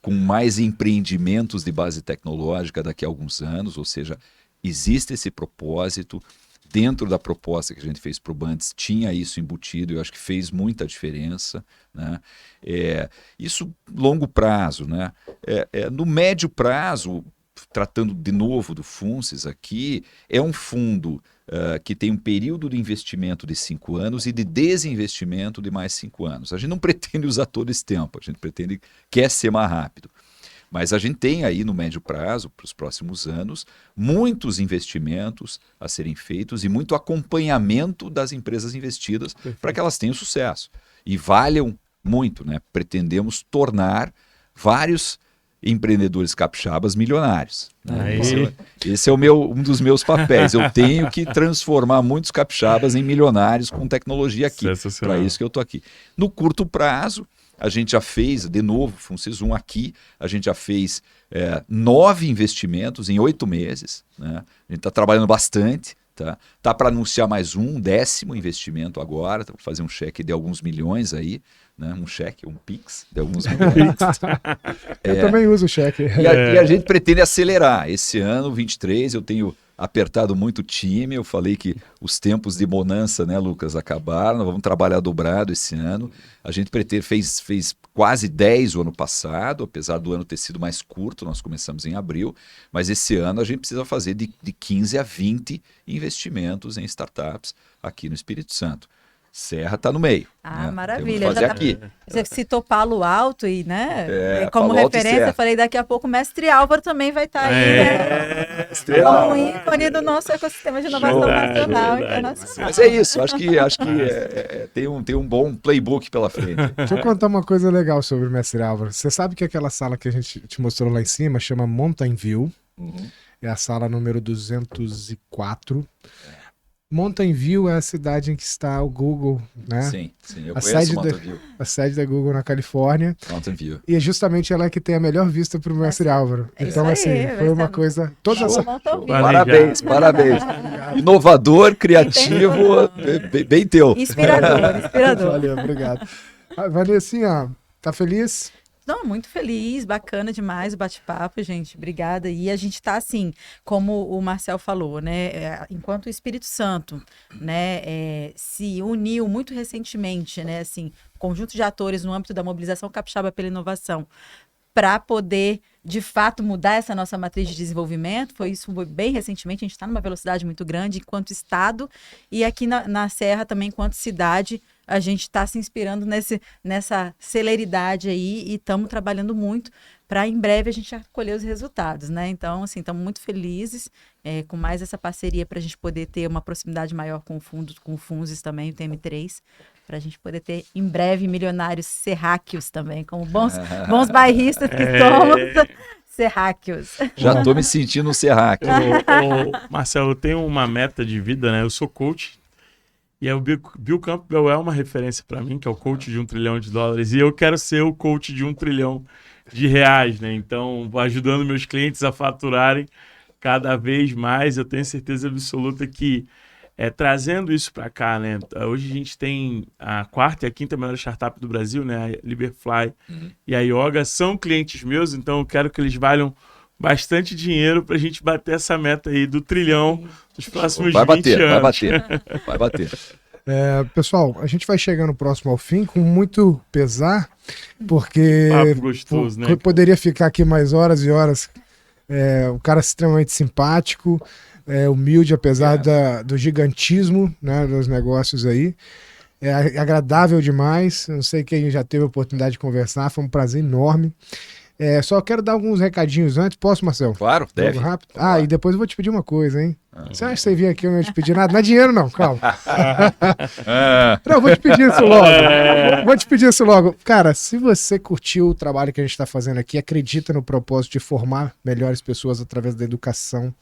com mais empreendimentos de base tecnológica daqui a alguns anos. Ou seja, existe esse propósito. Dentro da proposta que a gente fez para o Bandes, tinha isso embutido, eu acho que fez muita diferença, né? Isso longo prazo, né? No médio prazo, tratando de novo do FUNCES aqui, é um fundo que tem um período de investimento de 5 anos e de desinvestimento de mais 5 anos. A gente não pretende usar todo esse tempo, a gente quer ser mais rápido. Mas a gente tem aí no médio prazo, para os próximos anos, muitos investimentos a serem feitos e muito acompanhamento das empresas investidas para que elas tenham sucesso e valham muito, né? Pretendemos tornar vários empreendedores capixabas milionários. Né? Esse é um dos meus papéis. Eu tenho que transformar muitos capixabas em milionários com tecnologia aqui. Para isso que eu estou aqui. No curto prazo, a gente já fez, de novo, Funces 1 aqui, a gente já fez 9 investimentos em 8 meses. Né? A gente está trabalhando bastante. Tá para anunciar mais um 10º investimento agora, tá para fazer um cheque de alguns milhões aí, né? Um cheque, um Pix de alguns milhões. Eu também uso o cheque. E a gente pretende acelerar. Esse ano, 23, eu tenho apertado muito o time. Eu falei que os tempos de bonança, né, Lucas, acabaram. Nós vamos trabalhar dobrado esse ano. A gente fez quase 10 o ano passado, apesar do ano ter sido mais curto, nós começamos em abril, mas esse ano a gente precisa fazer de 15 a 20 investimentos em startups aqui no Espírito Santo. Serra está no meio. Né? Maravilha. Fazer aqui. Você citou Palo Alto e, né? Como referência, eu falei, daqui a pouco o mestre Álvaro também vai estar aí, né? Como ícone do nosso ecossistema de inovação nacional e internacional. Mas é isso, acho que tem um bom playbook pela frente. Deixa eu contar uma coisa legal sobre o mestre Álvaro. Você sabe que aquela sala que a gente te mostrou lá em cima chama Mountain View. É a sala número 204. Mountain View é a cidade em que está o Google, né? Sim, eu conheço Mountain View. A sede da Google na Califórnia. Mountain View. E é justamente ela que tem a melhor vista para o mestre Álvaro. Então, assim, foi uma coisa... Parabéns. Inovador, criativo, bem teu. Inspirador. Valeu, obrigado. Vanessinha, tá feliz? Não, muito feliz, bacana demais o bate-papo, gente, obrigada. E a gente tá assim, como o Marcel falou, né, enquanto o Espírito Santo, né, se uniu muito recentemente, né, assim, conjunto de atores no âmbito da mobilização capixaba pela inovação, para poder, de fato, mudar essa nossa matriz de desenvolvimento. Foi bem recentemente, a gente está numa velocidade muito grande enquanto Estado, e aqui na Serra também, enquanto cidade, a gente está se inspirando nessa celeridade aí e estamos trabalhando muito para em breve a gente colher os resultados, né? Então, assim, estamos muito felizes com mais essa parceria para a gente poder ter uma proximidade maior com o Funces também, o TM3, para a gente poder ter em breve milionários serráqueos também, como bons bairristas que somos. Serráqueos. Já estou me sentindo um serráqueo. Marcelo, eu tenho uma meta de vida, né? Eu sou coach. E aí o Bill Campbell é uma referência para mim, que é o coach de $1 trilhão. E eu quero ser o coach de $1 trilhão, né? Então, ajudando meus clientes a faturarem cada vez mais. Eu tenho certeza absoluta que trazendo isso para cá, né? Hoje a gente tem a 4ª e a 5ª maior startup do Brasil, né? A Liberfly e a Yoga são clientes meus, então eu quero que eles valham bastante dinheiro para a gente bater essa meta aí do $1 trilhão nos próximos 20 anos. Vai bater. Pessoal, a gente vai chegando próximo ao fim com muito pesar, porque papo gostoso, né? Poderia ficar aqui mais horas e horas. Um cara extremamente simpático, humilde, apesar do gigantismo, né, dos negócios aí. É agradável demais. Não sei quem já teve a oportunidade de conversar, foi um prazer enorme. Só quero dar alguns recadinhos antes. Posso, Marcel? Claro, deve. Rápido. E depois eu vou te pedir uma coisa, hein? Você acha que você vir aqui eu não ia te pedir nada? Não é dinheiro, não, calma. Não, eu vou te pedir isso logo. Vou te pedir isso logo. Cara, se você curtiu o trabalho que a gente está fazendo aqui, acredita no propósito de formar melhores pessoas através da educação,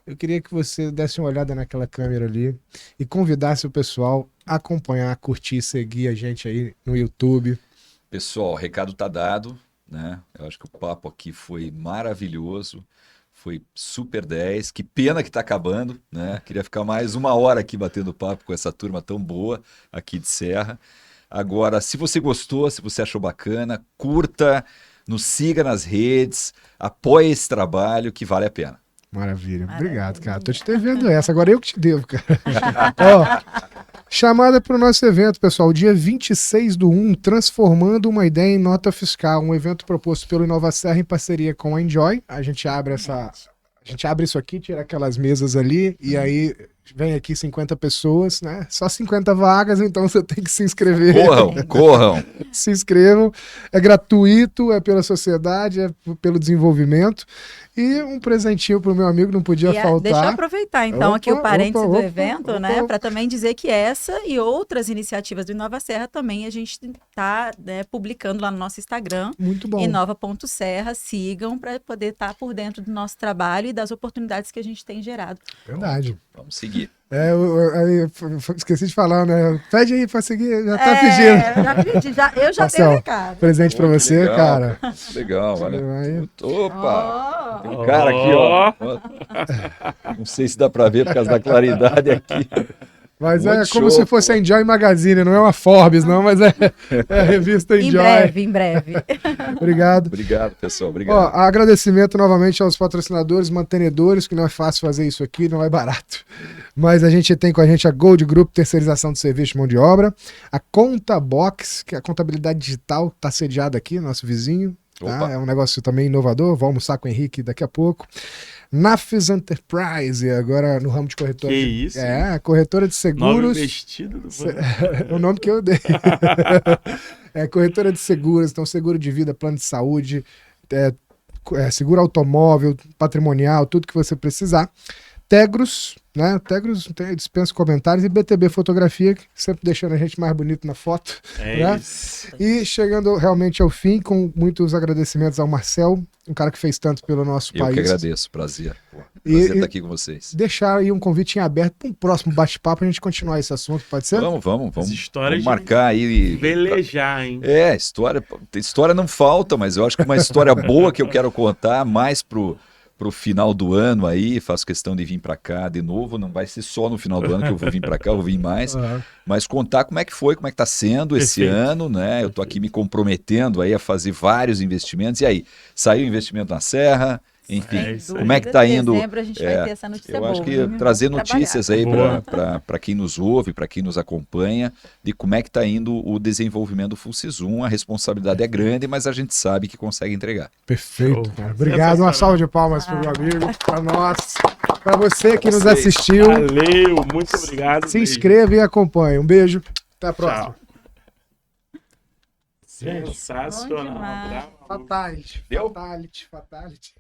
eu queria que você desse uma olhada naquela câmera ali e convidasse o pessoal a acompanhar, curtir, seguir a gente aí no YouTube. Pessoal, o recado tá dado. Né? Eu acho que o papo aqui foi maravilhoso, foi super 10, que pena que está acabando, né? Queria ficar mais 1 hora aqui batendo papo com essa turma tão boa aqui de Serra. Agora, se você gostou, se você achou bacana, curta, nos siga nas redes, apoie esse trabalho que vale a pena. Maravilha. Obrigado, cara. Tô te devendo essa, agora eu que te devo, cara. Chamada para o nosso evento, pessoal, dia 26/1, transformando uma ideia em nota fiscal, um evento proposto pelo InovaSerra em parceria com a Enjoy. A gente abre isso aqui, tira aquelas mesas ali e aí vem aqui 50 pessoas, né? Só 50 vagas, então você tem que se inscrever. Corram. Se inscrevam. É gratuito, é pela sociedade, é pelo desenvolvimento. E um presentinho pro meu amigo, não podia faltar. Deixa eu aproveitar, então, aqui o parênteses do evento, né? Para também dizer que essa e outras iniciativas do Inova Serra também a gente está, né, publicando lá no nosso Instagram. Muito bom. Inova.serra, sigam para poder estar por dentro do nosso trabalho e das oportunidades que a gente tem gerado. Verdade. Vamos seguir. Eu esqueci de falar, né? Pede aí pra seguir, já tá pedindo. Já pedi, eu já Marcel, dei o recado. presente pra você, legal, cara. Legal, olha. Aí. Opa! Tem um cara aqui, ó. Não sei se dá pra ver por causa da claridade aqui. Mas Muito é como show, se fosse a Enjoy Magazine, não é uma Forbes, não, mas é a revista Enjoy. Em breve. Obrigado. Obrigado, pessoal. Obrigado. Ó, agradecimento novamente aos patrocinadores, mantenedores, que não é fácil fazer isso aqui, não é barato. Mas a gente tem com a gente a Gold Group, terceirização de serviço de mão de obra, a Conta Box, que é a contabilidade digital, está sediada aqui, nosso vizinho. Tá? É um negócio também inovador, vou almoçar com o Henrique daqui a pouco. Nafis Enterprise, agora no ramo de corretora. Que isso? Corretora de seguros. Nome investido do É o nome que eu dei. Corretora de seguros, então seguro de vida, plano de saúde, seguro automóvel, patrimonial, tudo que você precisar. Tegros, né? Tegros dispensa comentários, e BTB Fotografia, sempre deixando a gente mais bonito na foto. Né? Isso. E chegando realmente ao fim, com muitos agradecimentos ao Marcel, um cara que fez tanto pelo nosso país. Eu que agradeço, prazer. Prazer estar aqui com vocês. Deixar aí um convite em aberto para um próximo bate-papo, a gente continuar esse assunto, pode ser? Vamos Histórias marcar aí. Velejar, hein? História não falta, mas eu acho que uma história boa que eu quero contar mais pro final do ano aí, faço questão de vir para cá de novo, não vai ser só no final do ano que eu vou vir para cá, eu vou vir mais, mas contar como é que foi, como é que está sendo esse ano, né? Eu tô aqui me comprometendo aí a fazer vários investimentos, e aí, saiu investimento na Serra, enfim, como é que está indo? Dezembro a gente vai ter essa notícia boa. Eu acho que trazer notícias aí para quem nos ouve, para quem nos acompanha, de como é que está indo o desenvolvimento do FULSIS-1. A responsabilidade é grande, mas a gente sabe que consegue entregar. Perfeito, cara. Obrigado. Uma salva de palmas para o meu amigo, para nós, para você que nos assistiu. Valeu, muito obrigado. Se inscreva e acompanhe. Um beijo. Até a próxima. Tchau. Sensacional. Bom demais. Fatality. Deu? Fatality.